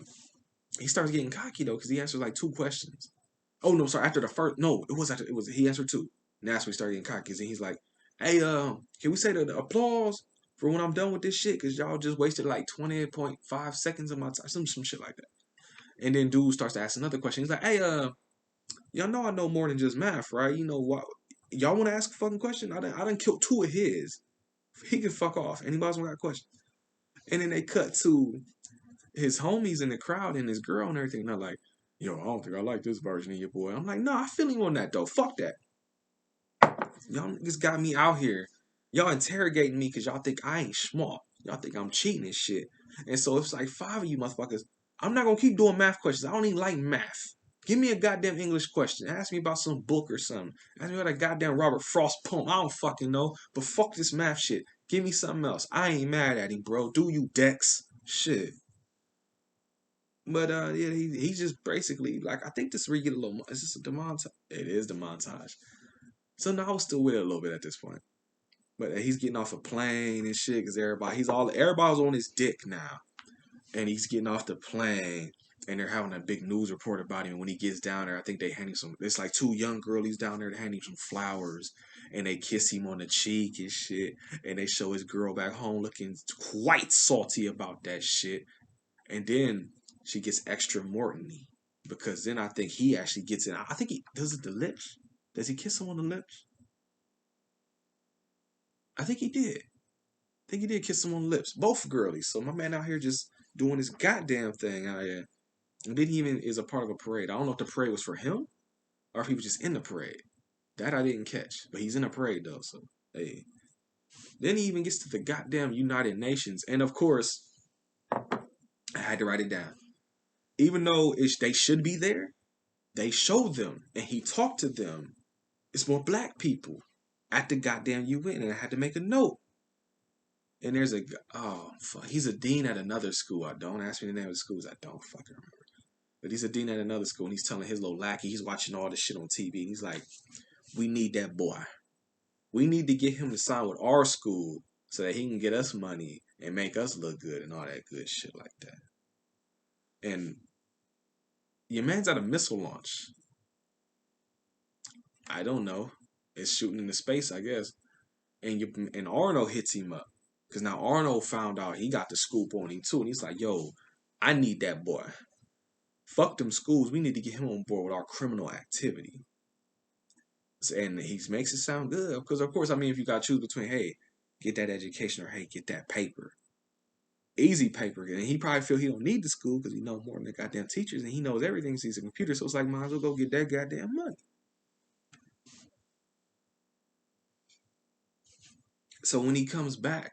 he starts getting cocky though because he answers like two questions. Oh no, sorry. After the first, no, it was he answered two. And that's when he started getting cocky. And he's like, "Hey, can we say the applause for when I'm done with this shit? Cause y'all just wasted like 20.5 seconds of my time, some shit like that." And then dude starts to ask another question. He's like, "Hey, y'all know I know more than just math, right? You know what? Y'all want to ask a fucking question? I done killed two of his. He can fuck off. Anybody else got a question?" And then they cut to his homies in the crowd and his girl and everything. And they're like, "Yo, I don't think I like this version of your boy." I'm like, "No, I feel him on that though. Fuck that. Y'all niggas got me out here. Y'all interrogating me because y'all think I ain't smart. Y'all think I'm cheating and shit." And so it's like five of you motherfuckers. I'm not gonna keep doing math questions. I don't even like math. Give me a goddamn English question. Ask me about some book or something. Ask me about a goddamn Robert Frost poem. I don't fucking know. But fuck this math shit. Give me something else. I ain't mad at him, bro. Do you, Dex? Shit. But yeah, he's just basically like I think this where you get a little. Is this a demontage? It is the montage. So now I was still with it a little bit at this point. But he's getting off a plane and shit because everybody's on his dick now, and he's getting off the plane. And they're having a big news report about him. And when he gets down there, I think they hand him some. It's like two young girlies down there. They hand him some flowers, and they kiss him on the cheek and shit. And they show his girl back home looking quite salty about that shit. And then she gets extra Morton-y because then I think he actually gets in. I think he does it the lips. Does he kiss him on the lips? I think he did. I think he did kiss him on the lips. Both girlies. So my man out here just doing his goddamn thing out here. And then he even is a part of a parade. I don't know if the parade was for him or if he was just in the parade. That I didn't catch. But he's in a parade though, so hey. Then he even gets to the goddamn United Nations. And of course, I had to write it down. Even though they should be there, they showed them and he talked to them. It's more black people at the goddamn UN, and I had to make a note. And there's fuck, he's a dean at another school. I don't ask me the name of the schools. I don't fucking remember. But he's a dean at another school, and he's telling his little lackey, he's watching all this shit on TV, and he's like, "We need that boy. We need to get him to sign with our school so that he can get us money and make us look good and all that good shit like that." And your man's at a missile launch. I don't know. It's shooting into space, I guess. And Arnold hits him up because now Arnold found out he got the scoop on him too, and he's like, "Yo, I need that boy. Fuck them schools. We need to get him on board with our criminal activity." And he makes it sound good because, of course, I mean, if you got to choose between, hey, get that education or hey, get that paper, easy paper, and he probably feel he don't need the school because he know more than the goddamn teachers and he knows everything. So he's a computer, so it's like, might as well go get that goddamn money. So when he comes back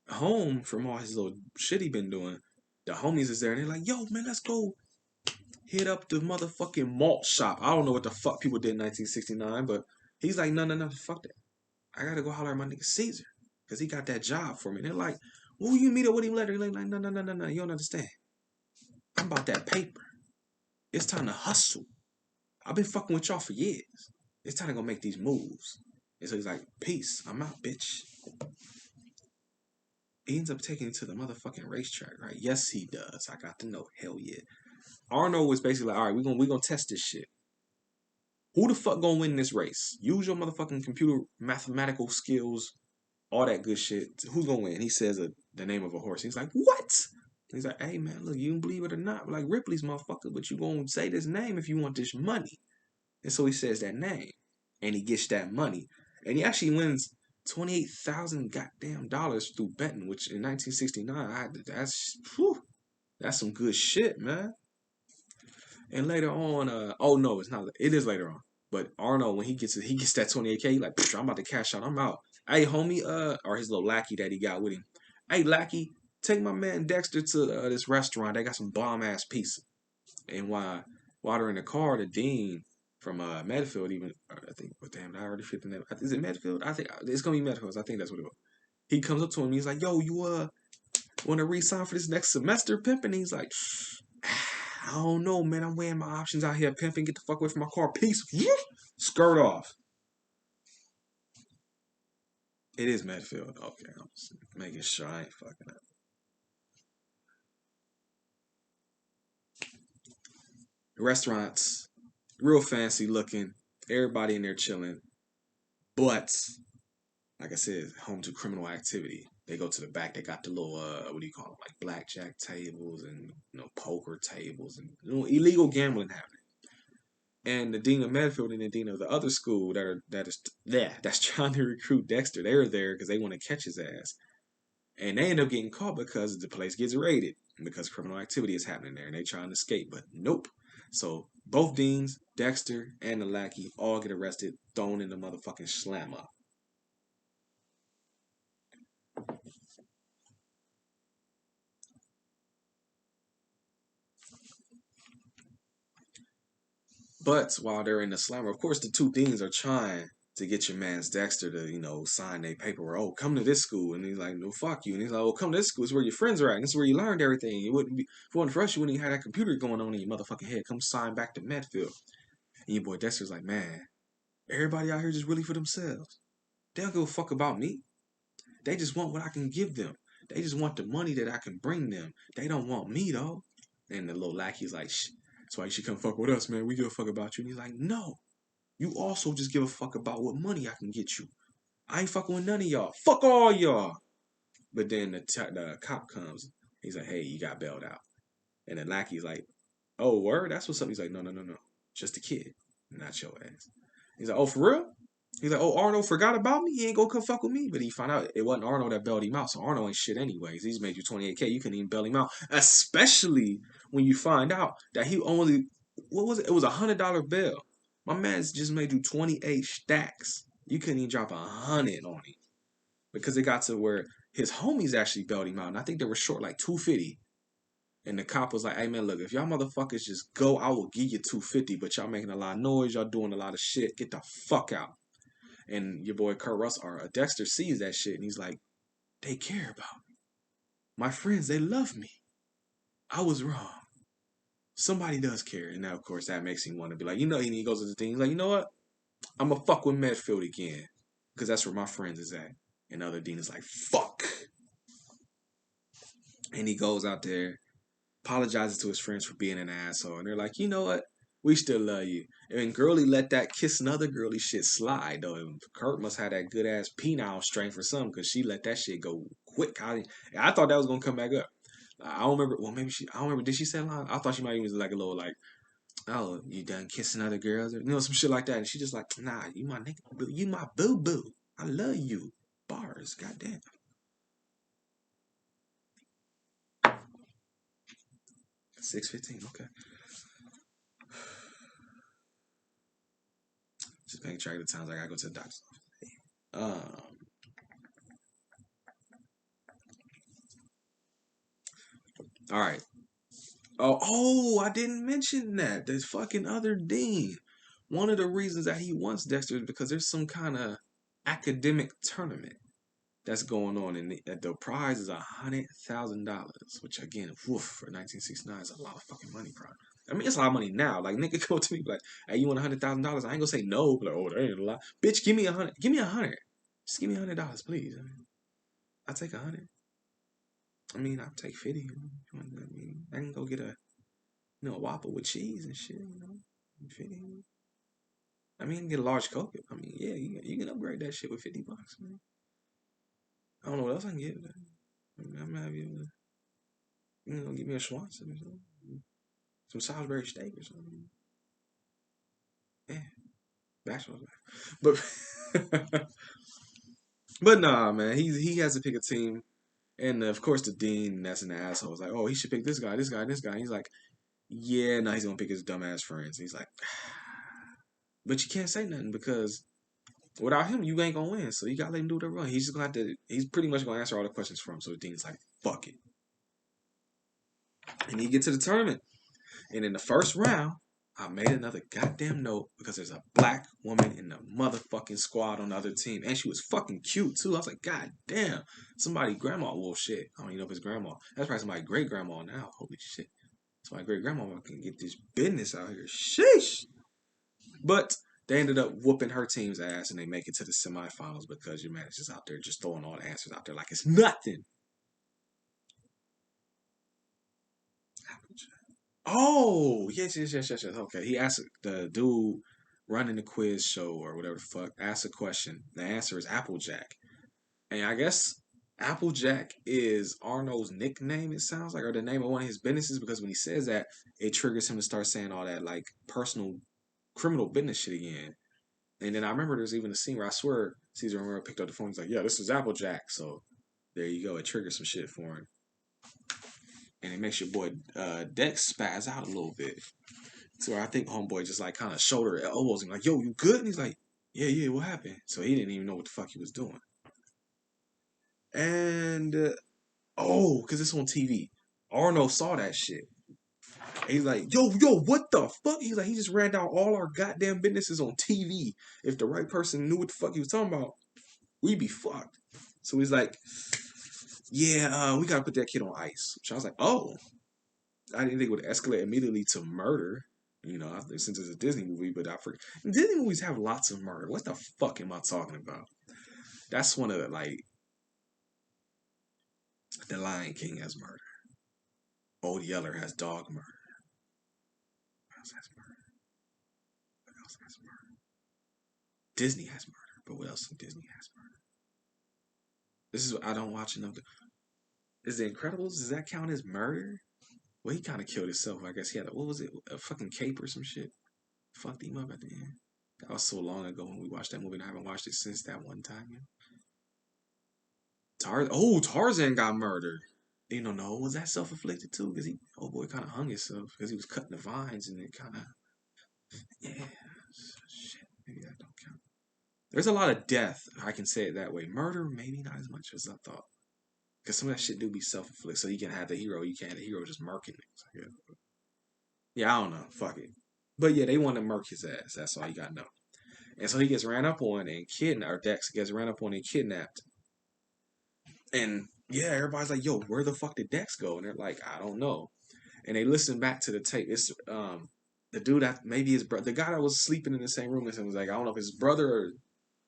home from all his little shit he been doing, the homies is there and they're like, "Yo, man, let's go hit up the motherfucking malt shop." I don't know what the fuck people did in 1969, but he's like, "No, no, no, fuck that. I gotta go holler at my nigga Caesar." because he got that job for me. And they're like, "Well, you meet up with him later?" He's like, "No, no, no, no, no. You don't understand. I'm about that paper. It's time to hustle. I've been fucking with y'all for years. It's time to go make these moves." And so he's like, "Peace. I'm out, bitch." He ends up taking it to the motherfucking racetrack, right? Yes, he does. I got to know. Hell yeah. Arno was basically like, all right, we're gonna test this shit. Who the fuck gonna win this race? Use your motherfucking computer mathematical skills, all that good shit. Who's gonna win? He says the name of a horse. He's like, what? He's like, hey man, look, you don't believe it or not, like Ripley's motherfucker, but you gonna say this name if you want this money. And so he says that name, and he gets that money, and he actually wins $28,000 goddamn dollars through betting, which in 1969, that's some good shit, man. And later on, oh no, it's not. It is later on. But Arnold, when he gets that 28K, he like, I'm about to cash out. I'm out. Hey, homie, or his little lackey that he got with him. Hey, lackey, take my man Dexter to this restaurant. They got some bomb ass pizza. And while they're in the car, the dean from Medfield, even I think, but damn, I already fit the name. Is it Medfield? I think it's gonna be Medfield. I think that's what it was. He comes up to him. He's like, "Yo, you want to re-sign for this next semester, pimp?" And he's like, I don't know, man. I'm weighing my options out here, pimping. Get the fuck away from my car. Peace. Skirt off. It is Medfield. Okay, I'm just making sure I ain't fucking up. Restaurants, real fancy looking. Everybody in there chilling. But, like I said, home to criminal activity. They go to the back. They got the little, what do you call them? Like blackjack tables and poker tables and illegal gambling happening. And the dean of Medfield and the dean of the other school that's trying to recruit Dexter, they're there because they want to catch his ass, and they end up getting caught because the place gets raided because criminal activity is happening there, and they trying to escape, but nope. So both deans, Dexter and the lackey, all get arrested, thrown in the motherfucking slammer. But while they're in the slammer, of course, the two deans are trying to get your man's Dexter to, sign their paperwork. Oh, come to this school. And he's like, no, fuck you. And he's like, oh, come to this school. It's where your friends are at. And this is where you learned everything. It wouldn't be, if it wasn't for us, you wouldn't even have that computer going on in your motherfucking head. Come sign back to Medfield. And your boy Dexter's like, man, everybody out here just really for themselves. They don't give a fuck about me. They just want what I can give them. They just want the money that I can bring them. They don't want me, though. And the little lackey's like, shh. That's why you should come fuck with us, man. We give a fuck about you. And he's like, no. You also just give a fuck about what money I can get you. I ain't fucking with none of y'all. Fuck all y'all. But then the cop comes. He's like, hey, you got bailed out. And the lackey's like, oh, word? That's what's up. He's like, no, no, no, no. Just a kid. Not your ass. He's like, oh, for real? He's like, oh, Arnold forgot about me? He ain't gonna come fuck with me. But he found out it wasn't Arnold that bailed him out. So Arnold ain't shit anyways. He's made you 28K. You couldn't even bail him out. Especially when you find out that he only, what was it? It was $100 bail. My man's just made you 28 stacks. You couldn't even drop 100 on him. Because it got to where his homies actually bailed him out. And I think they were short like 250. And the cop was like, hey man, look, if y'all motherfuckers just go, I will give you 250, but y'all making a lot of noise, y'all doing a lot of shit. Get the fuck out. And your boy Kurt Russell or Dexter sees that shit and he's like, they care about me. My friends, they love me. I was wrong. Somebody does care. And now, of course, that makes him want to be like, and he goes to the thing, he's like, you know what? I'm going to fuck with Medfield again. Because that's where my friends is at. And the other dean is like, fuck. And he goes out there, apologizes to his friends for being an asshole. And they're like, you know what? We still love you. And Girly let that kiss another girly shit slide, though. And Kurt must have that good ass penile strength or something, because she let that shit go quick. I thought that was going to come back up. I don't remember. Well, maybe I don't remember. Did she say line? I thought she might even like a little like, oh, you done kissing other girls? Or, some shit like that. And she just like, nah, you my nigga. You my boo boo. I love you. Bars. Goddamn. 6:15. Okay. Just making track of the times I gotta go to the doctor's office. All right. Oh, I didn't mention that. This fucking other dean. One of the reasons that he wants Dexter is because there's some kind of academic tournament that's going on, and the prize is $100,000, which again, woof, for 1969 is a lot of fucking money, bro. I mean, it's a lot of money now. Like nigga, come to me like, "Hey, you want $100,000?" I ain't gonna say no. Like, oh, that ain't a lot, bitch. Give me 100. Give me 100. Just give me $100, please. I mean, I'll take 100. I mean, I'll take 50. I mean, I can go get a Whopper with cheese and shit. 50. I mean, get a large Coke. I mean, yeah, you can upgrade that shit with $50, man. I don't know what else I can get. I mean, I might have give me a Swanson or something. Some Salisbury steak or something. Yeah, bachelor's life. But but nah, man, he has to pick a team, and of course the dean, that's an asshole. Is like, oh, he should pick this guy, this guy, this guy. And he's like, yeah, no, he's gonna pick his dumbass friends. And he's like, but you can't say nothing because without him, you ain't gonna win. So you gotta let him do the run. He's just gonna have to. He's pretty much gonna answer all the questions for him. So the dean's like, fuck it, and he get to the tournament. And in the first round, I made another goddamn note because there's a black woman in the motherfucking squad on the other team. And she was fucking cute too. I was like, God damn, somebody grandma. Well, shit. I don't even know if it's grandma. That's probably somebody great grandma now. Holy shit. Somebody great grandma can get this business out here. Sheesh. But they ended up whooping her team's ass and they make it to the semifinals because your manager's out there just throwing all the answers out there like it's nothing. Oh, yes. Okay. He asked the dude running the quiz show or whatever the fuck, asked a question. The answer is Applejack. And I guess Applejack is Arnold's nickname, it sounds like, or the name of one of his businesses, because when he says that, it triggers him to start saying all that like personal criminal business shit again. And then I remember there's even a scene where I swear Caesar Romero picked up the phone. He's like, "Yeah, this is Applejack." So there you go. It triggers some shit for him, and it makes your boy Dex spaz out a little bit. So I think homeboy just like kind of shoulder elbows him like, "Yo, you good?" And he's like, "Yeah, what happened?" So he didn't even know what the fuck he was doing. And because it's on TV, Arno saw that shit. He's like, yo, what the fuck? He's like, he just ran down all our goddamn businesses on TV. If the right person knew what the fuck he was talking about, we'd be fucked. So he's like, yeah, we gotta put that kid on ice. So I was like, oh, I didn't think it would escalate immediately to murder. Since it's a Disney movie, but I forget. Disney movies have lots of murder. What the fuck am I talking about? That's one of the like, The Lion King has murder. Old Yeller has dog murder. What else has murder? What else has murder? Disney has murder, but what else in Disney has murder? This is what I don't watch enough. Is The Incredibles? Does that count as murder? Well, he kind of killed himself. I guess he had what was it? A fucking cape or some shit. Fucked him up at the end. That was so long ago when we watched that movie, and I haven't watched it since that one time. Tarzan got murdered. No, was that self inflicted too? Because oh boy, kind of hung himself because he was cutting the vines, and it kind of, yeah, shit. Maybe that don't count. There's a lot of death. I can say it that way. Murder, maybe not as much as I thought. Because some of that shit do be self inflicted. So you can have the hero, you can't have the hero just murking it. Yeah, I don't know. Fuck it. But yeah, they want to murk his ass. That's all you gotta know. And so he gets ran up on and kidnapped, or Dex gets ran up on and kidnapped. And yeah, everybody's like, yo, where the fuck did Dex go? And they're like, I don't know. And they listen back to the tape. It's the dude that maybe his brother, the guy that was sleeping in the same room as him was like, I don't know if his brother or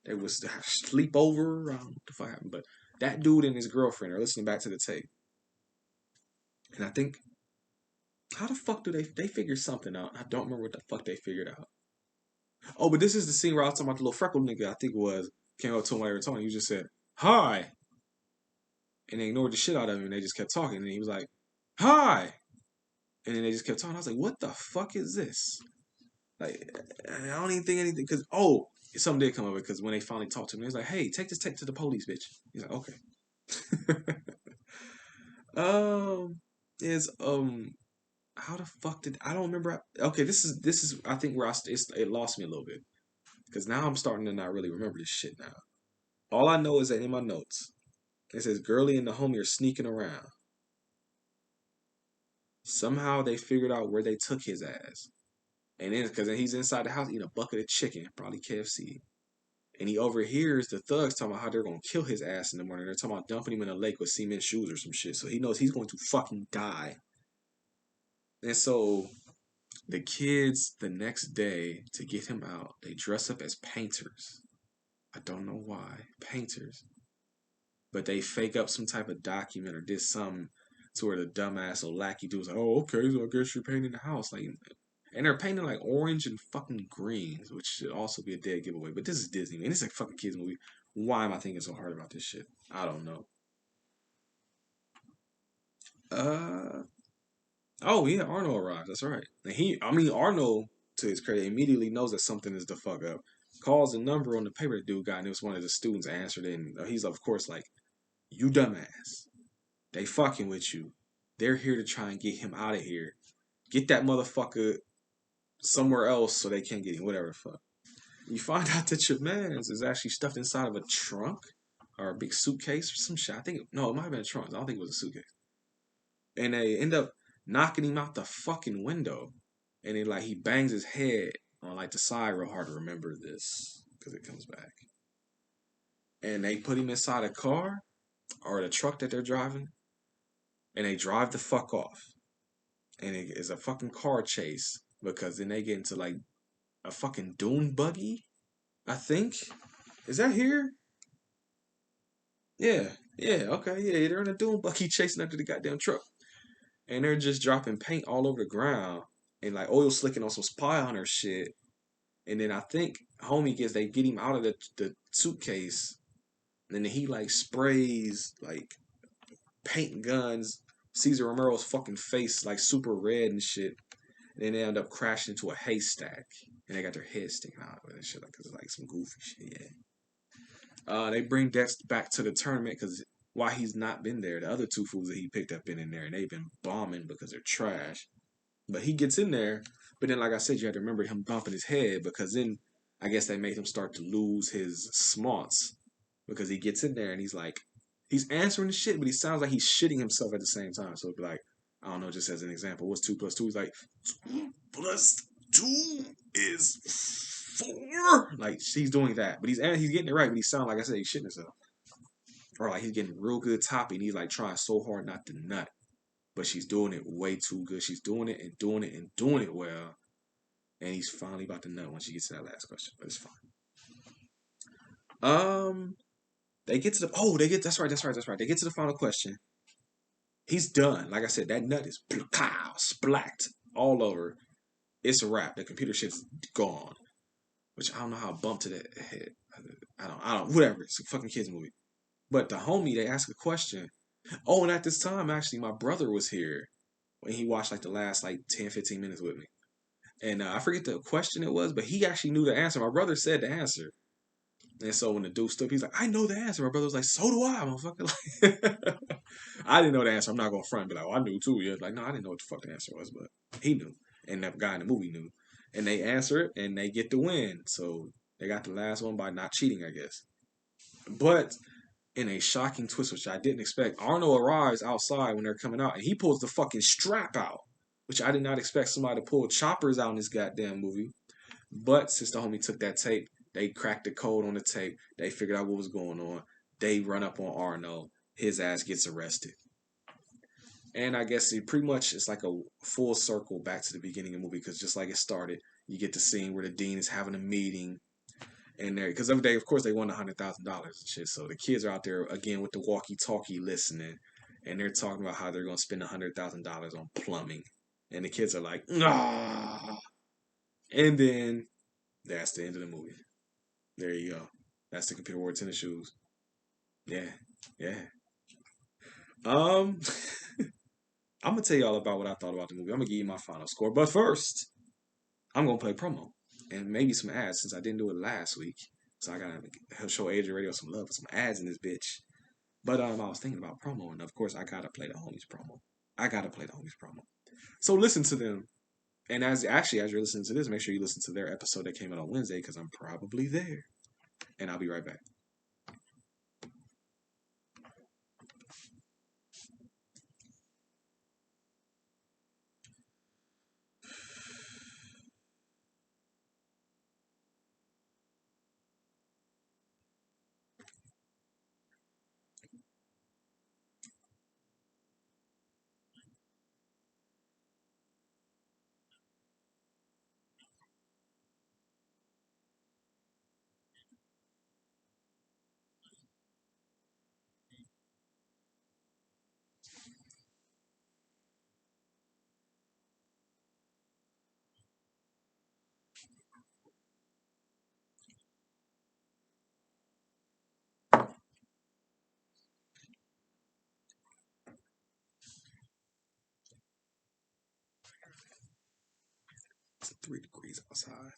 it was sleepover. I don't know what the fuck happened, but that dude and his girlfriend are listening back to the tape. And I think, how the fuck do they figure something out? I don't remember what the fuck they figured out. Oh, but this is the scene where I was talking about the little freckled nigga. I think it was came up to him while they were talking. He just said hi, and they ignored the shit out of him. And they just kept talking. And he was like, hi, and then they just kept talking. I was like, what the fuck is this? Like, I don't even think anything because something did come of it because when they finally talked to him, he was like, hey, take this tape to the police, bitch. He's like, okay. Is how the fuck did I don't remember? Okay, this is I think where it lost me a little bit because now I'm starting to not really remember this shit now. All I know is that in my notes it says Gurley and the homie are sneaking around. Somehow they figured out where they took his ass, and then because he's inside the house eating a bucket of chicken, probably KFC, and he overhears the thugs talking about how they're gonna kill his ass in the morning. They're talking about dumping him in a lake with cement shoes or some shit. So he knows he's going to fucking die. And so the kids the next day to get him out, they dress up as painters. I don't know why. Painters. But they fake up some type of document or did something to where the dumbass or lackey dude's like, oh, okay, so I guess you're painting the house. Like, and they're painting like orange and fucking greens, which should also be a dead giveaway. But this is Disney, man. This is a fucking kids movie. Why am I thinking so hard about this shit? I don't know. Uh oh yeah, Arnold arrives. That's right. And Arnold, to his credit, immediately knows that something is the fuck up. Calls the number on the paper the dude got, and it was one of the students answered it. And he's of course like, "You dumbass, they fucking with you. They're here to try and get him out of here. Get that motherfucker somewhere else so they can't get him. Whatever the fuck." You find out that your man's is actually stuffed inside of a trunk or a big suitcase or some shit. I think no, it might have been a trunk. I don't think it was a suitcase. And they end up knocking him out the fucking window. And then like he bangs his head on like the side real hard to remember this because it comes back. And they put him inside a car or the truck that they're driving, and they drive the fuck off. And it is a fucking car chase because then they get into like a fucking dune buggy. I think is that here? Yeah, yeah, okay, yeah. They're in a dune buggy chasing after the goddamn truck, and they're just dropping paint all over the ground and like oil slicking on some spy hunter shit. And then I think homie they get him out of the suitcase, and then he like sprays like paint guns Caesar Romero's fucking face like super red and shit. And then they end up crashing into a haystack, and they got their heads sticking out of it and shit like, cause it's like some goofy shit. Yeah. They bring Dex back to the tournament because why he's not been there. The other two fools that he picked up in there, and they've been bombing because they're trash. But he gets in there. But then, like I said, you have to remember him bumping his head because then I guess they made him start to lose his smarts because he gets in there and he's like, he's answering the shit, but he sounds like he's shitting himself at the same time. So it'd be like, I don't know, just as an example, what's 2 plus 2? He's like, 2 plus 2 is 4. Like he's doing that, but he's getting it right. But he sounds like I said, he's shitting himself, or like he's getting real good toppy, and he's like trying so hard not to nut, but she's doing it way too good. She's doing it and doing it and doing it well, and he's finally about to nut when she gets to that last question. But it's fine. They get to the that's right. They get to the final question. He's done. Like I said, that nut is splacked all over. It's a wrap. The computer shit's gone. Which I don't know how I bumped to that head. I don't. Whatever. It's a fucking kids movie. But the homie, they ask a question. Oh, and at this time, actually, my brother was here when he watched like the last like 10, 15 minutes with me. And I forget the question it was, but he actually knew the answer. My brother said the answer. And so when the dude stood up, he's like, I know the answer. My brother was like, so do I, motherfucker. Like, I didn't know the answer. I'm not going to front and be like, oh, I knew too. Yeah, like, no, I didn't know what the fuck the answer was, but he knew. And that guy in the movie knew. And they answer it and they get the win. So they got the last one by not cheating, I guess. But in a shocking twist, which I didn't expect, Arnold arrives outside when they're coming out and he pulls the fucking strap out, which I did not expect somebody to pull choppers out in this goddamn movie. But since the homie took that tape, they cracked the code on the tape. They figured out what was going on. They run up on Arnold. His ass gets arrested. And I guess it pretty much it's like a full circle back to the beginning of the movie because just like it started, you get the scene where the dean is having a meeting and there because every day, of course, they won $100,000 and shit. So the kids are out there again with the walkie-talkie listening, and they're talking about how they're gonna spend $100,000 on plumbing, and the kids are like, ah, and then that's the end of the movie. There you go. That's the computer wore tennis shoes. Yeah, yeah. Um, I'm gonna tell y'all about what I thought about the movie. I'm gonna give you my final score, but first, I'm gonna play promo and maybe some ads since I didn't do it last week. So I gotta show Adrian Radio some love for some ads in this bitch. But I was thinking about promo, and of course I gotta play the homies promo. I gotta play the homies promo. So listen to them. And as you're listening to this, make sure you listen to their episode that came out on Wednesday because I'm probably there. And I'll be right back. 3 degrees outside.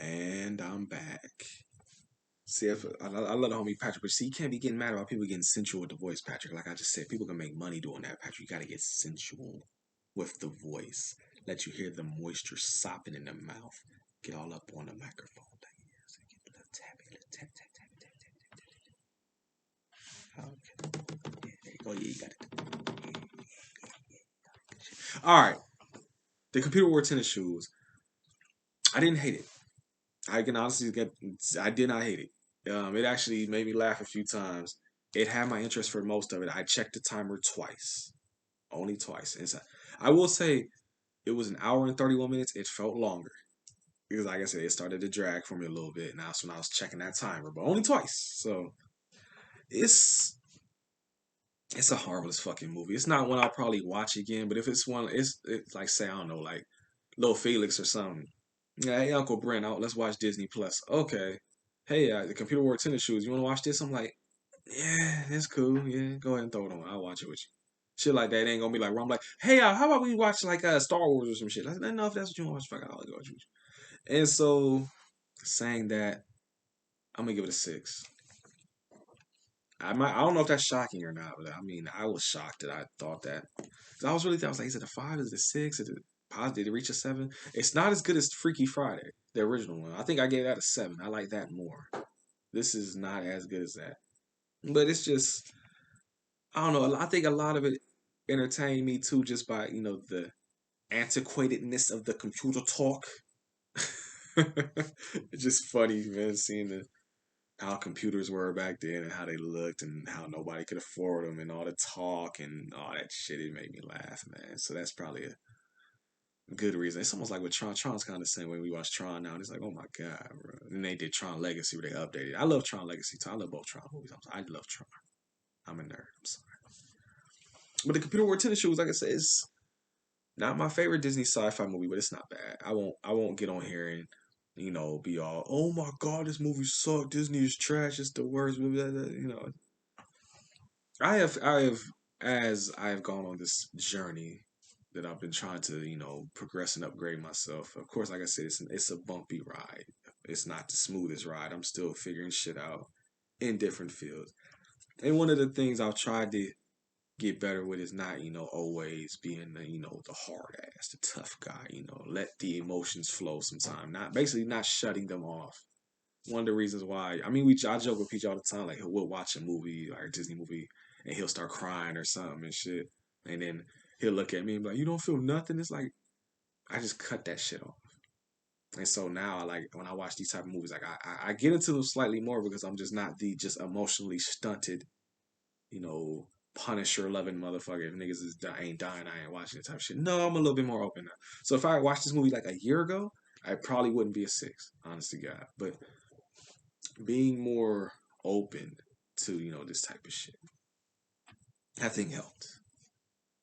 And I'm back. See, if I love the homie Patrick, but see, you can't be getting mad about people getting sensual with the voice, Patrick. Like I just said, people can make money doing that, Patrick. You gotta get sensual with the voice. Let you hear the moisture sopping in the mouth. Get all up on the microphone. Like, yes, get a little tapping, little tap, tap, tap, tap, tap, tap. Okay. Yeah, there you go. Yeah, you got it. All right. The computer wore tennis shoes. I didn't hate it. I can honestly get. I did not hate it. It actually made me laugh a few times. It had my interest for most of it. I checked the timer twice, only twice. I will say it was an hour and 31 minutes. It felt longer because, like I said, it started to drag for me a little bit. And that's when I was checking that timer, but only twice. So it's it's a harmless fucking movie. It's not one I'll probably watch again. But if it's one, it's like say I don't know, like Little Felix or something. Yeah, hey Uncle Brent, let's watch Disney Plus. Okay. Hey, the computer wore tennis shoes. You want to watch this? I'm like, yeah, that's cool. Yeah, go ahead and throw it on. I'll watch it with you. Shit like that ain't gonna be like where I'm like, hey, how about we watch like Star Wars or some shit? I said, no, if that's what you want to watch, fuck, I'll go watch it with you. And so, saying that, I'm gonna give it a 6. I don't know if that's shocking or not, but I mean, I was shocked that I thought that. 'Cause I was really, I was like, is it a 5? Is it a 6? Is it positive? Did it reach a 7? It's not as good as Freaky Friday, the original one. I think I gave that a 7. I like that more. This is not as good as that. But it's just, I don't know. I think a lot of it entertained me too, just by the antiquatedness of the computer talk. It's just funny, man, seeing how computers were back then and how they looked and how nobody could afford them and all the talk and all that shit. It made me laugh, man. So that's probably a good reason. It's almost like with Tron. Tron's kind of the same way we watch Tron now. And it's like, oh my god, bro. And they did Tron Legacy where they updated. I love Tron Legacy too. I love both Tron movies. I love Tron. I'm a nerd. I'm sorry. But the computer wore tennis shoes, like I said, is not my favorite Disney sci-fi movie, but it's not bad. I won't get on here and be all, oh my god, this movie sucked. Disney is trash. It's the worst movie. I have as I've gone on this journey that I've been trying to progress and upgrade myself. Of course, like I said, it's a bumpy ride. It's not the smoothest ride. I'm still figuring shit out in different fields. And one of the things I've tried to get better with is not always being the hard ass, the tough guy. Let the emotions flow sometime, not basically not shutting them off. One of the reasons why, I mean, I joke with Peach all the time, like we'll watch a movie like a Disney movie and he'll start crying or something and shit, and then he'll look at me and be like, you don't feel nothing. It's like I just cut that shit off. And so now I like when I watch these type of movies, like I get into them slightly more because I'm just not the just emotionally stunted, you know, Punisher loving motherfucker. If niggas ain't dying, I ain't watching it type of shit. No, I'm a little bit more open now. So if I watched this movie like a year ago, I probably wouldn't be a 6, honest to God. But being more open to this type of shit, I think helped.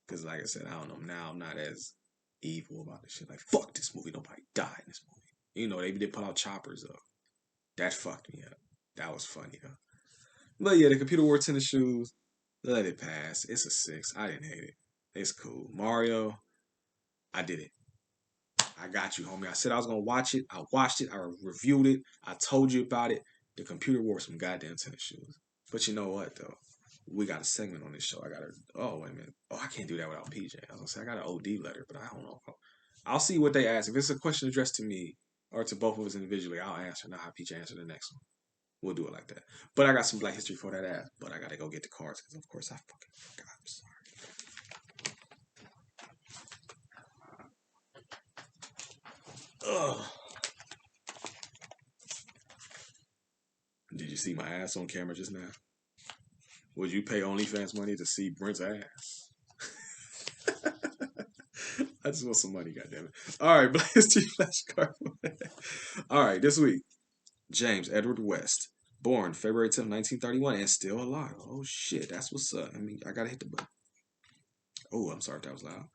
Because like I said, I don't know. Now I'm not as evil about this shit. Like fuck this movie. Nobody died in this movie. They did put out choppers though. That fucked me up. That was funny though. But yeah, the computer wore tennis shoes. Let it pass. It's a 6. I didn't hate it. It's cool. Mario, I did it. I got you, homie. I said I was gonna watch it. I watched it. I reviewed it. I told you about it. The computer wore some goddamn tennis shoes. But you know what though? We got a segment on this show. I got to. Oh wait a minute. Oh, I can't do that without PJ. I was gonna say I got an OD letter, but I don't know. I'll see what they ask. If it's a question addressed to me or to both of us individually, I'll answer. Not have PJ answer the next one. We'll do it like that. But I got some Black History for that ass. But I gotta go get the cards because of course I fucking forgot. I'm sorry. Ugh. Did you see my ass on camera just now? Would you pay OnlyFans money to see Brent's ass? I just want some money, goddammit. All right, Black History flashcard. All right, this week, James Edward West, born February 10th, 1931, and still alive. Oh shit, that's what's up. I mean, I gotta hit the button. Oh, I'm sorry if that was loud.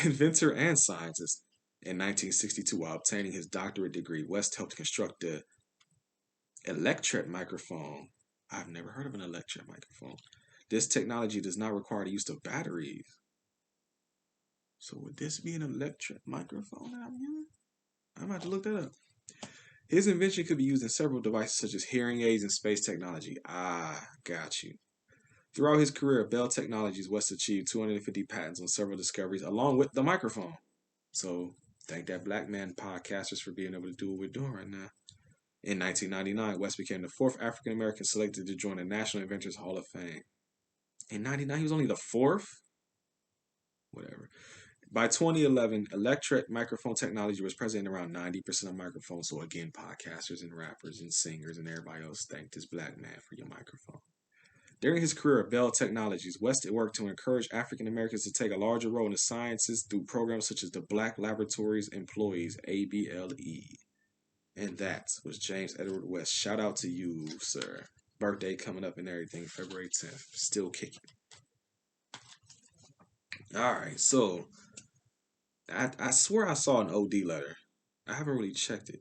Inventor and scientist. In 1962, while obtaining his doctorate degree, West helped construct the Electret microphone. I've never heard of an electret microphone. This technology does not require the use of batteries. So would this be an electret microphone that I'm using? I'm about to look that up. His invention could be used in several devices such as hearing aids and space technology. Ah, got you. Throughout his career, Bell Technologies West achieved 250 patents on several discoveries, along with the microphone. So, thank that black man podcasters for being able to do what we're doing right now. In 1999, West became the fourth African American selected to join the National Inventors Hall of Fame. In 99, he was only the fourth? Whatever. By 2011, electret microphone technology was present in around 90% of microphones. So, again, podcasters and rappers and singers and everybody else thank this black man for your microphone. During his career at Bell Technologies, West worked to encourage African Americans to take a larger role in the sciences through programs such as the Black Laboratories Employees, ABLE. And that was James Edward West. Shout out to you, sir. Birthday coming up and everything, February 10th. Still kicking. All right, so I swear I saw an OD letter. I haven't really checked it.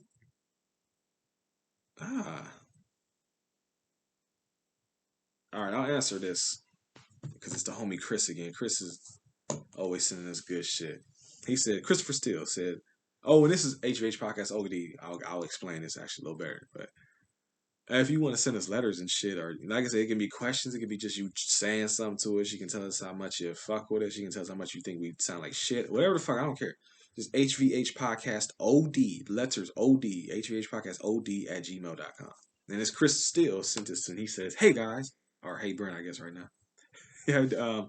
Ah, all right, I'll answer this because it's the homie Chris again. Chris is always sending us good shit. He said, Christopher Steele said, oh, and this is HVH Podcast OD. I'll explain this actually a little better. But if you want to send us letters and shit, or like I said, it can be questions. It can be just you saying something to us. You can tell us how much you fuck with us. You can tell us how much you think we sound like shit. Whatever the fuck, I don't care. Just HVH Podcast OD, letters OD, HVH Podcast OD at gmail.com. And it's Chris Steele sent this and he says, hey guys, or hey Brent, I guess right now. Yeah,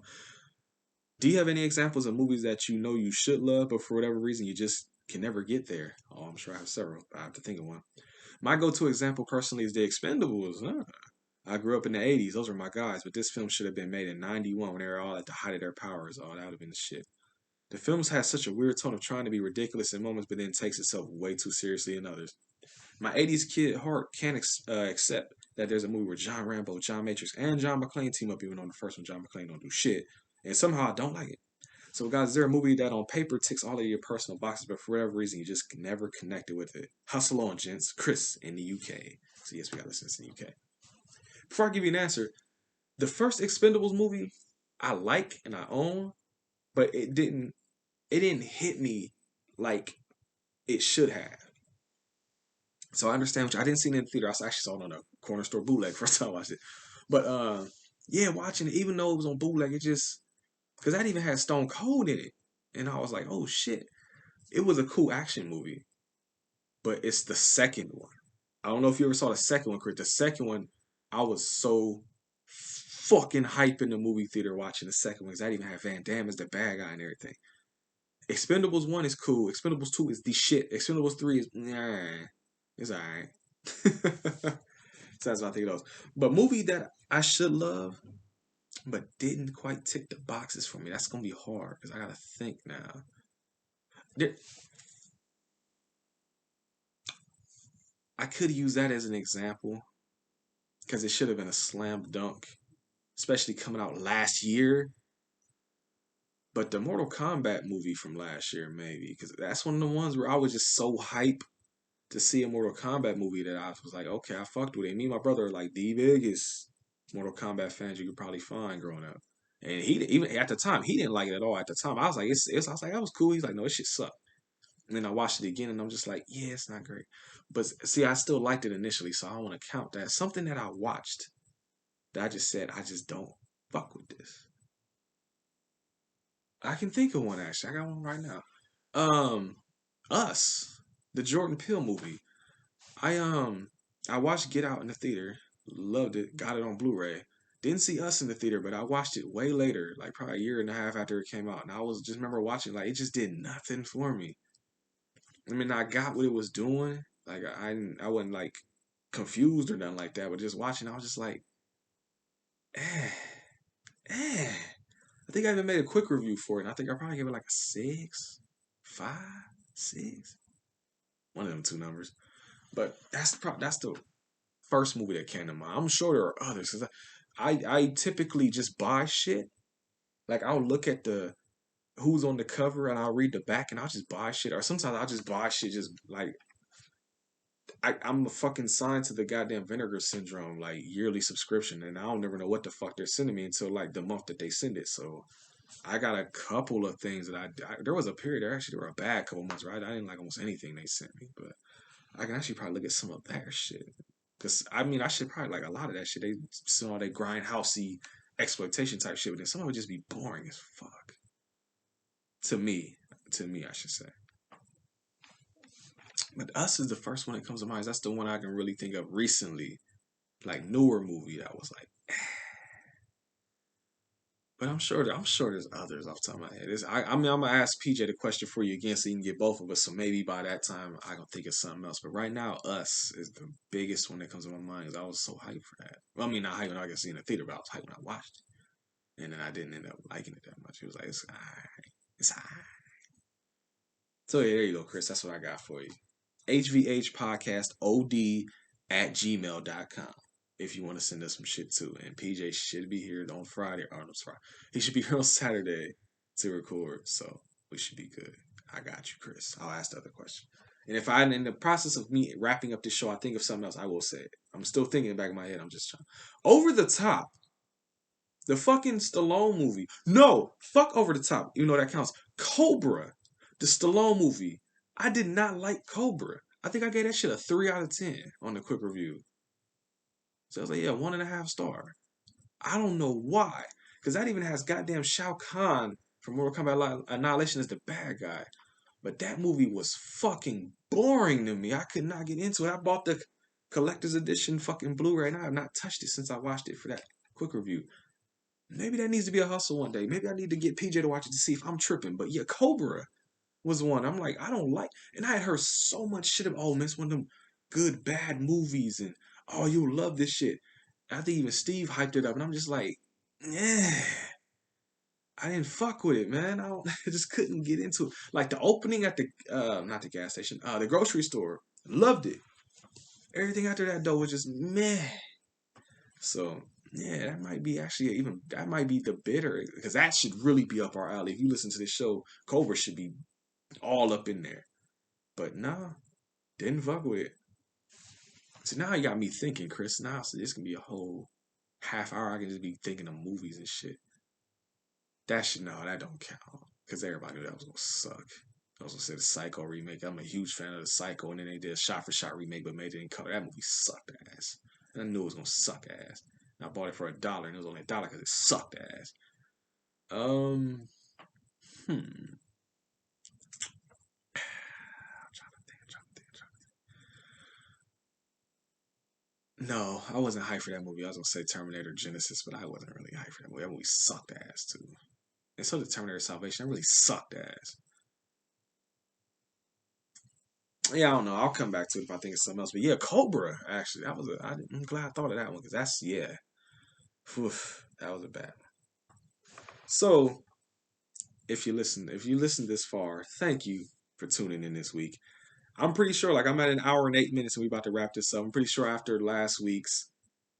do you have any examples of movies that you know you should love, but for whatever reason you just can never get there? Oh, I'm sure I have several. I have to think of one. My go-to example personally is The Expendables. I grew up in the 80s. Those were my guys, but this film should have been made in 91 when they were all at the height of their powers. Oh, that would have been the shit. The films has such a weird tone of trying to be ridiculous in moments, but then takes itself way too seriously in others. My 80s kid heart can't accept that there's a movie where John Rambo, John Matrix, and John McClane team up, even on the first one, John McClane don't do shit. And somehow I don't like it. So, guys, is there a movie that on paper ticks all of your personal boxes, but for whatever reason you just never connected with it? Hustle on, gents. Chris in the UK. So, yes, we got listeners in the UK. Before I give you an answer, the first Expendables movie I like and I own, but it didn't hit me like it should have. So I understand I didn't see it in the theater. I actually saw it on a corner store bootleg first time I watched it. But yeah, watching it, even though it was on bootleg, it just because that even had Stone Cold in it, and I was like, oh shit, it was a cool action movie. But it's the second one. I don't know if you ever saw the second one, Chris. The second one, I was so fucking hype in the movie theater watching the second one because I even had Van Damme as the bad guy and everything. Expendables 1 is cool. Expendables 2 is the shit. Expendables 3 is nah. It's alright. So that's what I think of those. But movie that I should love, but didn't quite tick the boxes for me. That's gonna be hard because I gotta think now. There, I could use that as an example because it should have been a slam dunk, especially coming out last year. But the Mortal Kombat movie from last year, maybe, because that's one of the ones where I was just so hype to see a Mortal Kombat movie that I was like, okay, I fucked with it. Me and my brother are like the biggest Mortal Kombat fans you could probably find growing up. And he even at the time he didn't like it at all. At the time, I was like, it's I was like, that was cool. He's like, no, it shit sucked. And then I watched it again, and I'm just like, yeah, it's not great. But see, I still liked it initially, so I want to count that. Something that I watched that I just said, I just don't fuck with this. I can think of one actually. I got one right now. Um, Us, the Jordan Peele movie. I I watched Get Out in the theater, loved it, got it on Blu-ray. Didn't see Us in the theater, but I watched it way later, like probably a year and a half after it came out. And I was just remember watching like it just did nothing for me. I mean, I got what it was doing. Like I wasn't like confused or nothing like that, but just watching, I was just like, eh, eh. I think I even made a quick review for it. And I think I probably gave it like a 6, 5, 6. One of them two numbers. But that's the first movie that came to mind. I'm sure there are others because I typically just buy shit. Like I'll look at the who's on the cover and I'll read the back and I'll just buy shit. Or sometimes I'll just buy shit just like I'm a fucking signed to the goddamn Vinegar Syndrome like yearly subscription, and I don't never know what the fuck they're sending me until like the month that they send it. So I got a couple of things that there was a period there actually there were a bad couple months, right? I didn't like almost anything they sent me, but I can actually probably look at some of their shit. Cause I mean I should probably like a lot of that shit. They send all that grindhousey exploitation type shit, but then some of it would just be boring as fuck. To me. To me, I should say. But Us is the first one that comes to mind. That's the one I can really think of recently. Like newer movie that was like, but I'm sure there's others off the top of my head. I mean, I'm gonna ask PJ the question for you again, so you can get both of us. So maybe by that time, I can think of something else. But right now, Us is the biggest one that comes to my mind. Cause I was so hyped for that. Well, I mean, not hyped when I got seen in the theater, but I was hyped when I watched it, and then I didn't end up liking it that much. It was like it's alright, it's alright. So yeah, there you go, Chris. That's what I got for you. HVH podcast OD at gmail.com if you want to send us some shit too. And PJ should be here on Friday. Oh, no, sorry. He should be here on Saturday to record. So we should be good. I got you, Chris. I'll ask the other question. And if I, in the process of me wrapping up this show, I think of something else, I will say it. I'm still thinking in the back of my head. I'm just trying. Over the Top. The fucking Stallone movie. No, fuck Over the Top. Even though that counts. Cobra. The Stallone movie. I did not like Cobra. I think I gave that shit a 3 out of 10 on the quick review. So I was like, yeah, 1.5 star. I don't know why. Because that even has goddamn Shao Kahn from Mortal Kombat Annihilation as the bad guy. But that movie was fucking boring to me. I could not get into it. I bought the collector's edition fucking Blu-ray and I have not touched it since I watched it for that quick review. Maybe that needs to be a hustle one day. Maybe I need to get PJ to watch it to see if I'm tripping. But yeah, Cobra was one. I'm like, I don't like, and I had heard so much shit about, oh man, it's one of them good bad movies, and oh, you'll love this shit. I think even Steve hyped it up, and I'm just like, yeah, I didn't fuck with it, man. I just couldn't get into it. Like the opening at the, not the gas station, the grocery store, loved it. Everything after that though was just meh. So yeah, that might be actually even that might be the bitter because that should really be up our alley. If you listen to this show, Cobra should be all up in there. But nah, didn't fuck with it. So now you got me thinking, Chris. Now so this can be a whole half hour. I can just be thinking of movies and shit. That should no, that don't count because everybody knew that was gonna suck. I was gonna say the Psycho remake. I'm a huge fan of the Psycho, and then they did a shot for shot remake, but made it in color. That movie sucked ass. And I knew it was gonna suck ass. And I bought it for $1, and it was only $1 because it sucked ass. Um, hmm. I'm trying to think. I'm trying to think. I'm trying to think. No, I wasn't hyped for that movie. I was gonna say Terminator Genesis, but I wasn't really hyped for that movie. That movie sucked ass too. And so did Terminator Salvation. That really sucked ass. Yeah, I don't know. I'll come back to it if I think of something else. But yeah, Cobra. Actually, I'm glad I thought of that one because that's yeah. Whew, that was a bad one. So if you listen this far, thank you for tuning in this week. I'm pretty sure, like I'm at an hour and 8 minutes, and we about to wrap this up. I'm pretty sure after last week's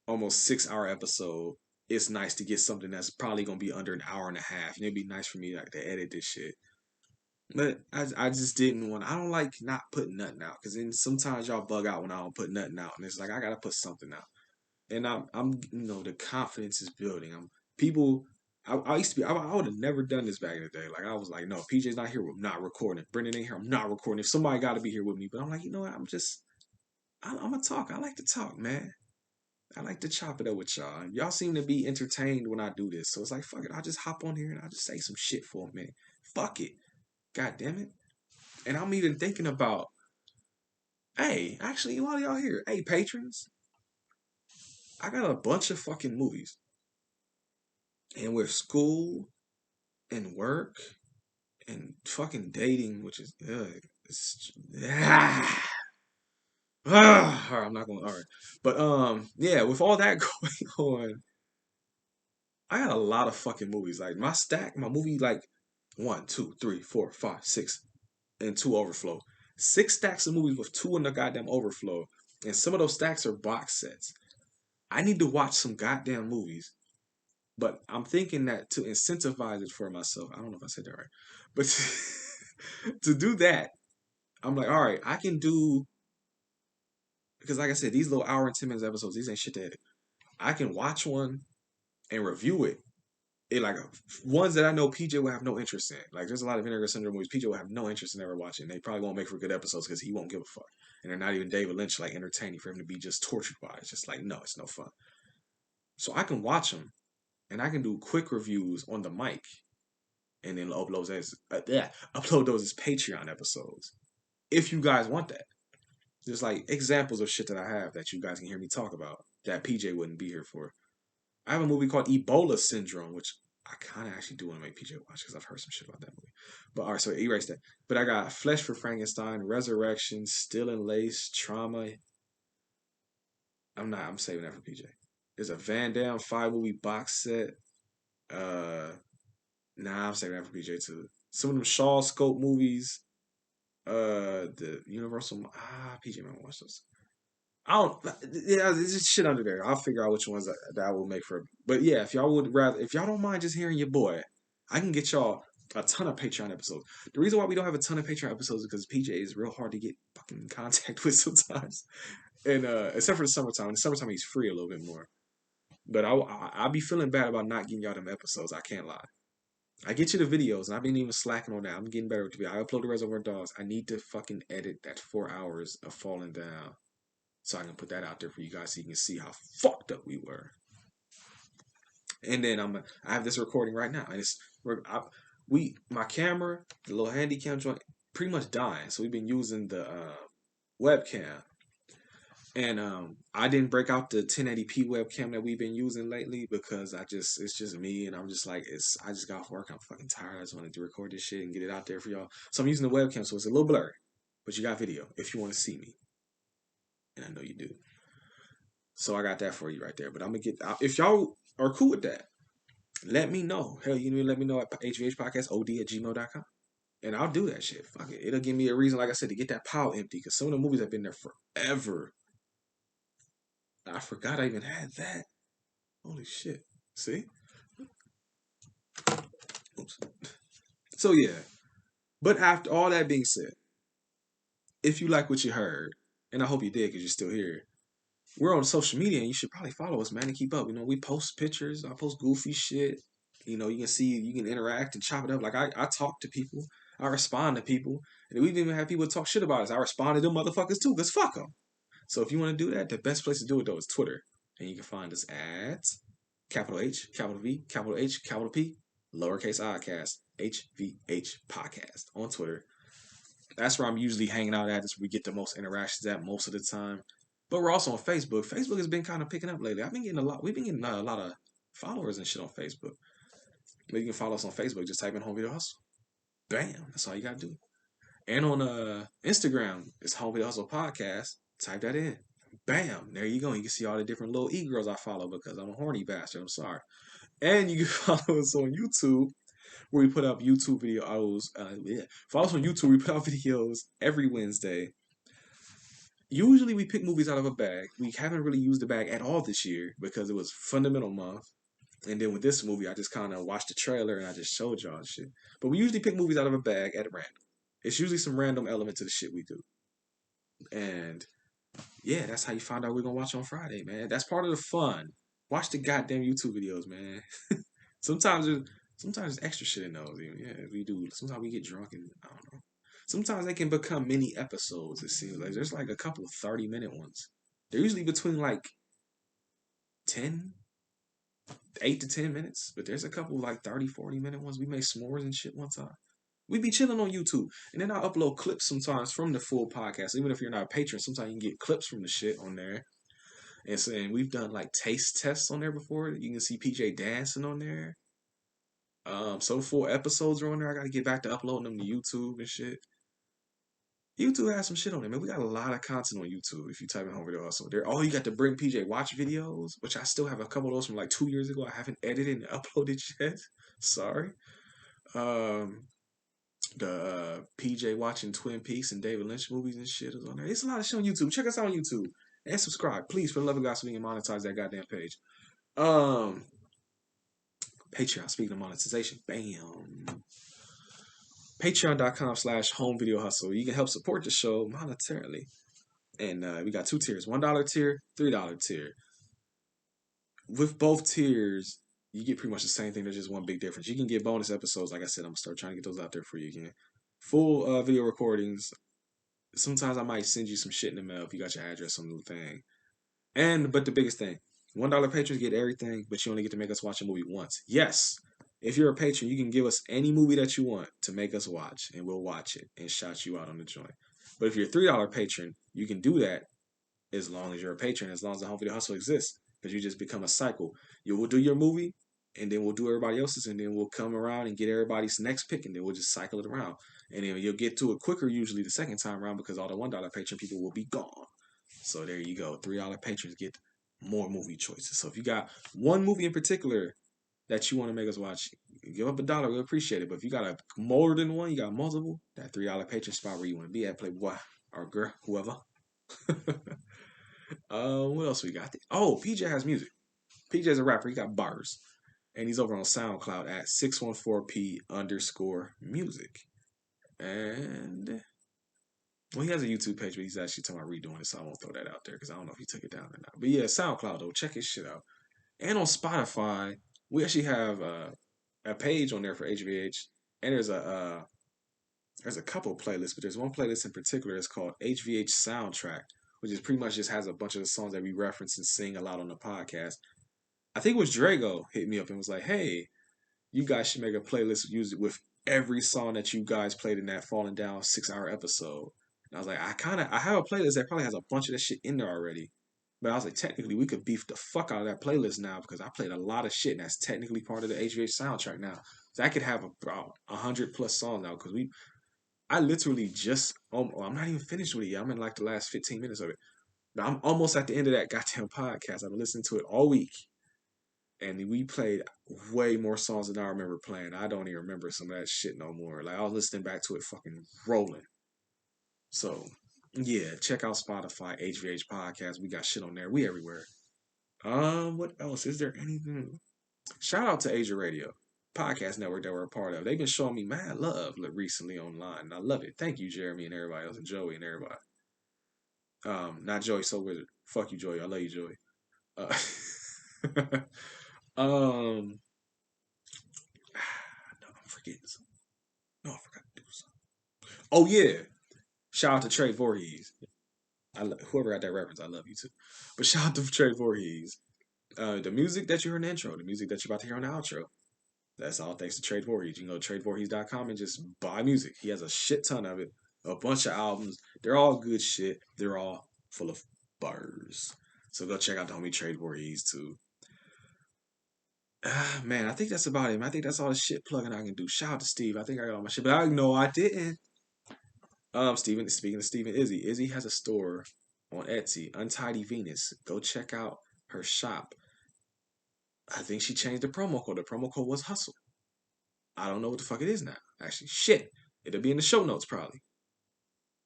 almost 6 hour episode, it's nice to get something that's probably gonna be under an hour and a half. And it'd be nice for me like to edit this shit. But I just didn't want. I don't like not putting nothing out because then sometimes y'all bug out when I don't put nothing out, and it's like I gotta put something out. And I'm the confidence is building. I'm people. I used to be. I would have never done this back in the day. Like I was like, no, PJ's not here. I'm not recording. If Brendan ain't here. I'm not recording. If somebody got to be here with me, but I'm like, you know what? I'm gonna talk. I like to talk, man. I like to chop it up with y'all. And y'all seem to be entertained when I do this. So it's like, fuck it. I'll just hop on here and I'll just say some shit for a minute. Fuck it. God damn it. And I'm even thinking about, hey, actually, while y'all here, hey, patrons, I got a bunch of fucking movies. And with school and work and fucking dating, which is, it's, all right, I'm not going to, all right. But, yeah, with all that going on, I got a lot of fucking movies. Like, my stack, my movie, like, one, two, three, four, five, six, and two overflow. 6 stacks of movies with two in the goddamn overflow. And some of those stacks are box sets. I need to watch some goddamn movies. But I'm thinking that to incentivize it for myself, I don't know if I said that right, but to do that, I'm like, all right, I can do because like I said, these little hour and 10 minutes episodes, these ain't shit that I can watch one and review it. It like ones that I know PJ will have no interest in. Like there's a lot of Vinegar Syndrome movies PJ will have no interest in ever watching. They probably won't make for good episodes because he won't give a fuck. And they're not even David Lynch like entertaining for him to be just tortured by. It's just like no, it's no fun. So I can watch them and I can do quick reviews on the mic and then upload those as Patreon episodes if you guys want that. There's like examples of shit that I have that you guys can hear me talk about that PJ wouldn't be here for. I have a movie called Ebola Syndrome, which I kind of actually do want to make PJ watch because I've heard some shit about that movie. But all right, so erase that. But I got Flesh for Frankenstein, Resurrection, Still in Lace, Trauma. I'm saving that for PJ. There's a Van Damme 5 movie box set. Uh, I'm saving that for PJ too. Some of them Shaw Scope movies. The Universal. PJ might watch those. I don't. Yeah, there's just shit under there. I'll figure out which ones that I will make for. But yeah, if y'all don't mind just hearing your boy, I can get y'all a ton of Patreon episodes. The reason why we don't have a ton of Patreon episodes is because PJ is real hard to get fucking in contact with sometimes. And except for the summertime. In the summertime, he's free a little bit more. But I'll be feeling bad about not getting y'all them episodes. I can't lie. I get you the videos, and I've been even slacking on that. I'm getting better with the video. I upload the Reservoir Dogs. I need to fucking edit that 4 hours of Falling Down so I can put that out there for you guys so you can see how fucked up we were. And then I have this recording right now, and my camera, the little handy cam joint, pretty much dying. So we've been using the webcam, and I didn't break out the 1080p webcam that we've been using lately because it's just me, and I'm just like I just got off work. I'm fucking tired. I just wanted to record this shit and get it out there for y'all. So I'm using the webcam, so it's a little blurry, but you got video if you want to see me, and I know you do. So I got that for you right there. But I'm gonna get if y'all are cool with that, let me know. Hell, you need to let me know at hvhpodcastod@gmail.com. And I'll do that shit. Fuck it. It'll give me a reason, like I said, to get that pile empty. Because some of the movies have been there forever. I forgot I even had that. Holy shit. See? Oops. So yeah. But after all that being said, if you like what you heard, and I hope you did because you're still here, we're on social media and you should probably follow us, man, to keep up. You know, we post pictures, I post goofy shit. You know, you can see, you can interact and chop it up. Like I talk to people, I respond to people, and we've even had people talk shit about us. I respond to them motherfuckers too, cause fuck them. So if you want to do that, the best place to do it though is Twitter, and you can find us at capital H, capital V, capital H, capital P, lowercase I-cast, HVH podcast on Twitter. That's where I'm usually hanging out at. That's where we get the most interactions at most of the time. But we're also on Facebook. Facebook has been kind of picking up lately. I've been getting a lot. We've been getting a lot of followers and shit on Facebook. But you can follow us on Facebook. Just type in Home Video Hustle. Bam. That's all you gotta do. And on Instagram, it's Home Video Hustle Podcast. Type that in. Bam. There you go. You can see all the different little e-girls I follow because I'm a horny bastard. I'm sorry. And you can follow us on YouTube where we put up YouTube videos. Follow us on YouTube. We put out videos every Wednesday. Usually we pick movies out of a bag. We haven't really used the bag at all this year because it was Fundamental Month. And then with this movie, I just kind of watched the trailer and I just showed y'all shit. But we usually pick movies out of a bag at random. It's usually some random element to the shit we do. And yeah, that's how you find out we're going to watch on Friday, man. That's part of the fun. Watch the goddamn YouTube videos, man. sometimes there's extra shit in those. Yeah, we do. Sometimes we get drunk and I don't know. Sometimes they can become mini episodes. It seems like there's like a couple of 30-minute ones. They're usually between like 10, 8 to 10 minutes, but there's a couple of like 30, 40-minute ones. We made s'mores and shit one time. We be chilling on YouTube, and then I upload clips sometimes from the full podcast. Even if you're not a patron, sometimes you can get clips from the shit on there. And so, and we've done like taste tests on there before. You can see PJ dancing on there. So full episodes are on there. I gotta get back to uploading them to YouTube and shit. YouTube has some shit on there, man. We got a lot of content on YouTube if you type in Home Video Hustle. There, you got to bring PJ watch videos, which I still have a couple of those from like 2 years ago. I haven't edited and uploaded yet. Sorry. The PJ watching Twin Peaks and David Lynch movies and shit is on there. It's a lot of shit on YouTube. Check us out on YouTube and subscribe, please, for the love of God, so we can monetize that goddamn page. Patreon. Speaking of monetization, bam. Patreon.com/Home Video Hustle. You can help support the show monetarily. And we got two tiers: $1 tier, $3 tier. With both tiers, you get pretty much the same thing. There's just one big difference. You can get bonus episodes. Like I said, I'm gonna start trying to get those out there for you again. Full video recordings. Sometimes I might send you some shit in the mail if you got your address on the thing. But the biggest thing, $1 patrons get everything, but you only get to make us watch a movie once. Yes, if you're a patron, you can give us any movie that you want to make us watch, and we'll watch it and shout you out on the joint. But if you're a $3 patron, you can do that as long as you're a patron, as long as the Home Video Hustle exists, because you just become a cycle. You will do your movie, and then we'll do everybody else's, and then we'll come around and get everybody's next pick, and then we'll just cycle it around. And then you'll get to it quicker usually the second time around because all the $1 patron people will be gone. So there you go. $3 patrons get more movie choices. So if you got one movie in particular that you want to make us watch, give up $1. We'll appreciate it. But if you got more than one, you got multiple, that $3 patron spot where you want to be at, Playboy or girl, whoever. What else we got? Oh, PJ has music. PJ's a rapper. He got bars. And he's over on SoundCloud at 614p underscore music. And well, he has a YouTube page, but he's actually talking about redoing it, so I won't throw that out there because I don't know if he took it down or not. But yeah, SoundCloud though, check his shit out. And on Spotify, we actually have a page on there for HVH, and there's a couple playlists, but there's one playlist in particular. It's called HVH Soundtrack, which is pretty much just has a bunch of the songs that we reference and sing a lot on the podcast. I think it was Drago hit me up and was like, "Hey, you guys should make a playlist with every song that you guys played in that Falling Down 6 hour episode." And I was like, I have a playlist that probably has a bunch of that shit in there already. But I was like, technically, we could beef the fuck out of that playlist now because I played a lot of shit and that's technically part of the HVH soundtrack now. So I could have about 100+ songs now because I literally just, I'm not even finished with it yet. I'm in like the last 15 minutes of it. But I'm almost at the end of that goddamn podcast. I've been listening to it all week and we played way more songs than I remember playing. I don't even remember some of that shit no more. Like I was listening back to it fucking rolling. So yeah, check out Spotify, HVH Podcast. We got shit on there. We everywhere. What else? Is there anything? Shout out to Asia Radio podcast network that we're a part of. They've been showing me mad love recently online. And I love it. Thank you, Jeremy and everybody else, and Joey and everybody. Not Joey So Wizard. Fuck you, Joey. I love you, Joey. Uh, um, no, I'm forgetting something. No, I forgot to do something. Oh yeah, shout out to Trey Voorhees. Whoever got that reference, I love you too. But shout out to Trey Voorhees. The music that you heard in the intro, the music that you're about to hear on the outro, that's all thanks to Trade Voorhees. You can go to tradevoorhees.com and just buy music. He has a shit ton of it, a bunch of albums. They're all good shit. They're all full of bars. So go check out the homie Trade Voorhees too. Man, I think that's about it. I think that's all the shit plugging I can do. Shout out to Steve. I think I got all my shit, but I know I didn't. Steven, speaking of Steven, Izzy has a store on Etsy, Untidy Venus. Go check out her shop. I think she changed the promo code. The promo code was Hustle. I don't know what the fuck it is now. Actually, shit. It'll be in the show notes probably.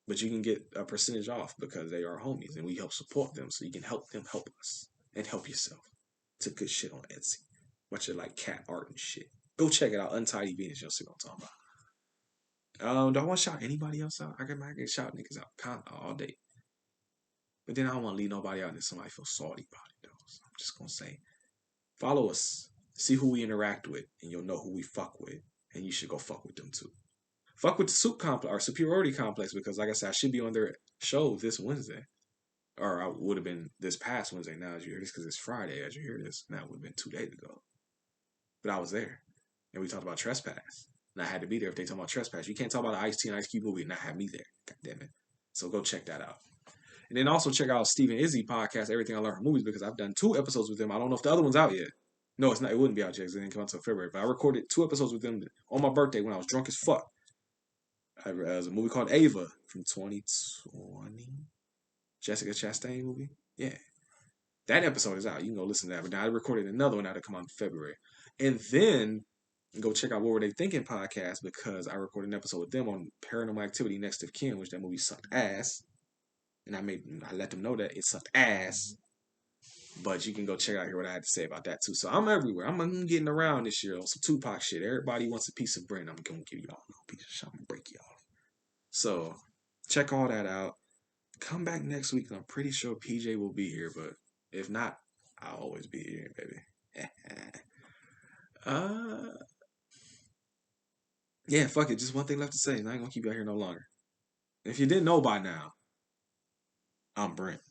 But you can get a percentage off because they are homies and we help support them so you can help them help us and help yourself. It's a good shit on Etsy. Bunch of like cat art and shit. Go check it out. Untidy Venus. You'll see what I'm talking about. Do I want to shout anybody else out? I can shout niggas out all day. But then I don't want to leave nobody out and somebody feel salty about it though. So I'm just gonna say, follow us, see who we interact with, and you'll know who we fuck with, and you should go fuck with them too. Fuck with the Soup Complex or Superiority Complex because, like I said, I should be on their show this Wednesday, or I would have been this past Wednesday. Now as you hear this, because it's Friday as you hear this, now it would have been 2 days ago. But I was there, and we talked about Trespass, and I had to be there if they talk about Trespass. You can't talk about the Ice-T and Ice Cube movie and not have me there. God damn it! So go check that out. And then also check out Steve and Izzy podcast, Everything I Learned from Movies, because I've done 2 episodes with them. I don't know if the other one's out yet. No, it's not. It wouldn't be out yet because it didn't come out until February. But I recorded 2 episodes with them on my birthday when I was drunk as fuck. It was a movie called Ava from 2020. Jessica Chastain movie. Yeah. That episode is out. You can go listen to that. But now I recorded another one that'll come out in February. And then go check out What Were They Thinking podcast because I recorded an episode with them on Paranormal Activity Next of Kin, which that movie sucked ass. And I let them know that it sucked ass. But you can go check out here what I had to say about that too. So I'm everywhere. I'm getting around this year on some Tupac shit. Everybody wants a piece of bread. I'm gonna give y'all a little piece of shit. I'm gonna break y'all. So check all that out. come back next week. I'm pretty sure PJ will be here, but if not, I'll always be here, baby. uh, yeah, fuck it. Just one thing left to say, and I ain't gonna keep you out here no longer. If you didn't know by now, I'm Brent.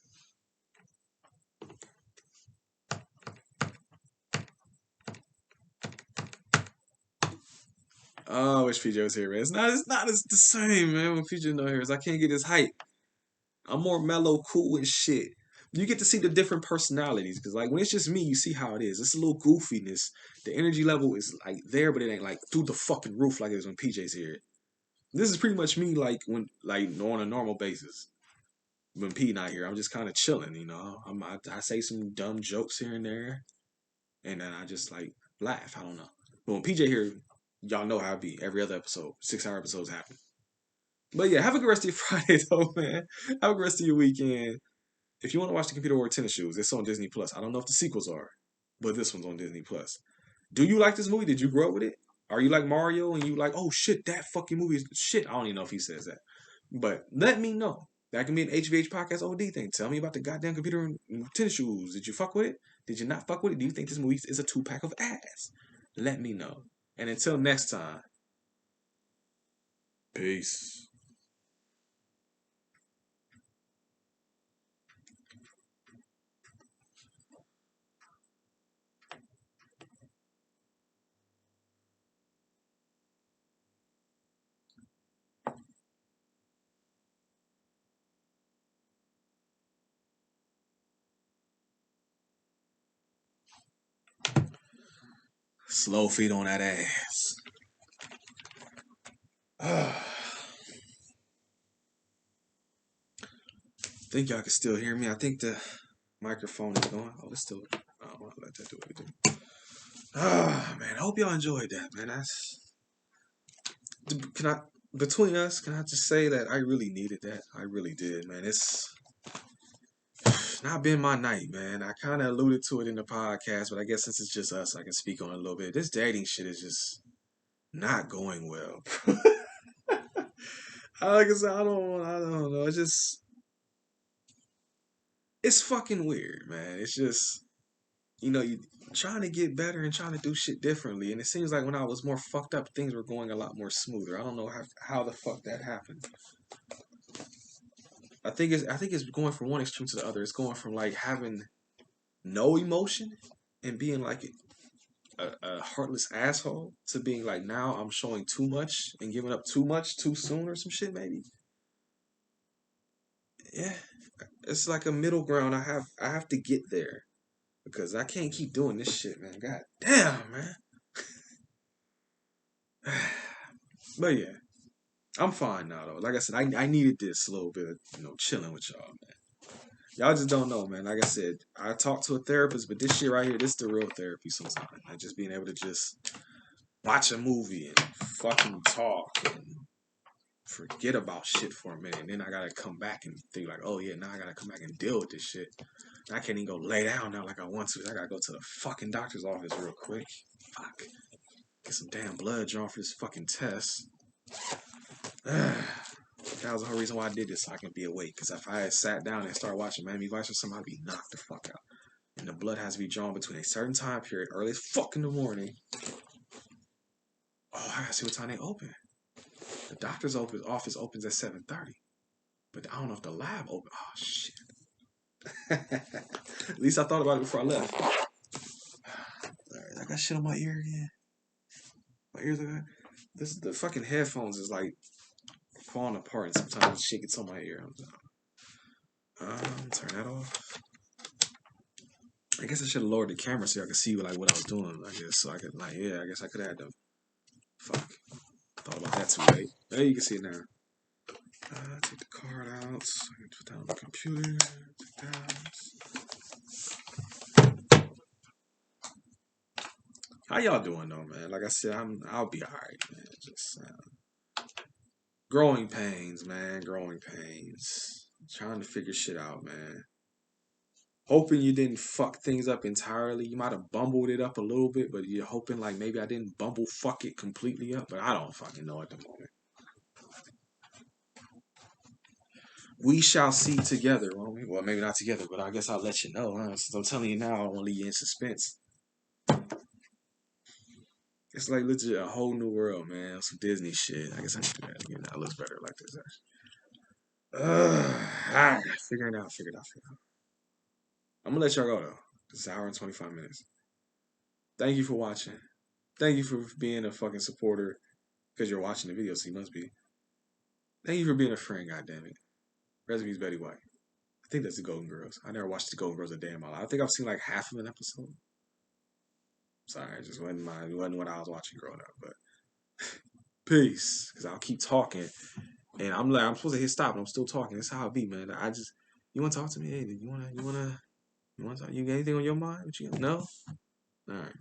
Oh, I wish PJ was here, man. It's not as the same, man. When PJ not here, I can't get his hype. I'm more mellow, cool and shit. You get to see the different personalities because, like, when it's just me, you see how it is. It's a little goofiness. The energy level is like there, but it ain't like through the fucking roof like it is when PJ's here. This is pretty much me, like when, like, on a normal basis. When P not here, I'm just kind of chilling, you know. I say some dumb jokes here and there, and then I just like laugh. I don't know. But when PJ here, y'all know how it be. Every other episode, 6 hour episodes happen. But yeah, have a good rest of your Friday, though, man. Have a good rest of your weekend. If you want to watch the Computer Wore Tennis Shoes, it's on Disney Plus. I don't know if the sequels are, but this one's on Disney Plus. Do you like this movie? Did you grow up with it? Are you like Mario and you like, oh shit, that fucking movie is shit? I don't even know if he says that, but let me know. That can be an HVH podcast OD thing. Tell me about the goddamn Computer and Tennis Shoes. Did you fuck with it? Did you not fuck with it? Do you think this movie is a 2-pack of ass? Let me know. And until next time, peace. Slow feet on that ass. Think y'all can still hear me. I think the microphone is going. Oh, it's still. I don't want to let that do what it do. Ah, man. I hope y'all enjoyed that, man. Can I, between us, can I just say that I really needed that? I really did, man. It's not been my night, man. I kind of alluded to it in the podcast, but I guess since it's just us, I can speak on it a little bit. This dating shit is just not going well. Like I said, I don't know. It's fucking weird, man. It's just, you trying to get better and trying to do shit differently. And it seems like when I was more fucked up, things were going a lot more smoother. I don't know how the fuck that happened. I think it's going from one extreme to the other. It's going from like having no emotion and being like a heartless asshole to being like now I'm showing too much and giving up too much too soon or some shit maybe. Yeah, it's like a middle ground. I have to get there because I can't keep doing this shit, man. God damn, man. But yeah, I'm fine now though. Like I said, I needed this little bit of chilling with y'all, man. Y'all just don't know, man. Like I said, I talked to a therapist, but this shit right here, this is the real therapy sometimes. Like just being able to just watch a movie and fucking talk and forget about shit for a minute. And then I gotta come back and think like, oh yeah, now I gotta come back and deal with this shit. I can't even go lay down now like I want to. I gotta go to the fucking doctor's office real quick. Fuck. Get some damn blood drawn for this fucking test. That was the whole reason why I did this, so I can be awake. Because if I had sat down and started watching Miami Vice or something, I'd be knocked the fuck out. And the blood has to be drawn between a certain time period, early as fuck in the morning. Oh, I gotta see what time they open. The doctor's office opens at 7:30, but I don't know if the lab open. Oh shit. At least I thought about it before I left. Alright, I got shit on my ear again. My ears are. The fucking headphones is like falling apart, and sometimes shit gets on my ear. Turn that off. I guess I should have lowered the camera so I could see like what I was doing. I guess so I could like I guess I could have had them. Fuck. Thought about that too late. There you can see it now. Take the card out. I can put that on the computer. Take that. How y'all doing though, man? Like I said, I'll be alright, man. Just growing pains, man. Growing pains. Trying to figure shit out, man. Hoping you didn't fuck things up entirely. You might have bumbled it up a little bit, but you're hoping like maybe I didn't bumble fuck it completely up. But I don't fucking know at the moment. We shall see together. Well, maybe not together, but I guess I'll let you know. Huh? Since I'm telling you now, I don't want to leave you in suspense. It's like legit a whole new world, man. Some Disney shit. I guess I need to do that again. That looks better like this. Figuring out, figured out. I'm gonna let y'all go though. It's an hour and 25 minutes. Thank you for watching. Thank you for being a fucking supporter because you're watching the video, so you must be. Thank you for being a friend, goddammit. Recipes Betty White. I think that's the Golden Girls. I never watched the Golden Girls a day in my life. I think I've seen like half of an episode. Sorry, it just wasn't what I was watching growing up. But peace, because I'll keep talking, and I'm supposed to hit stop, and I'm still talking. That's how it be, man. You want to talk to me? Hey, you want to talk? You got anything on your mind? What you no? All right.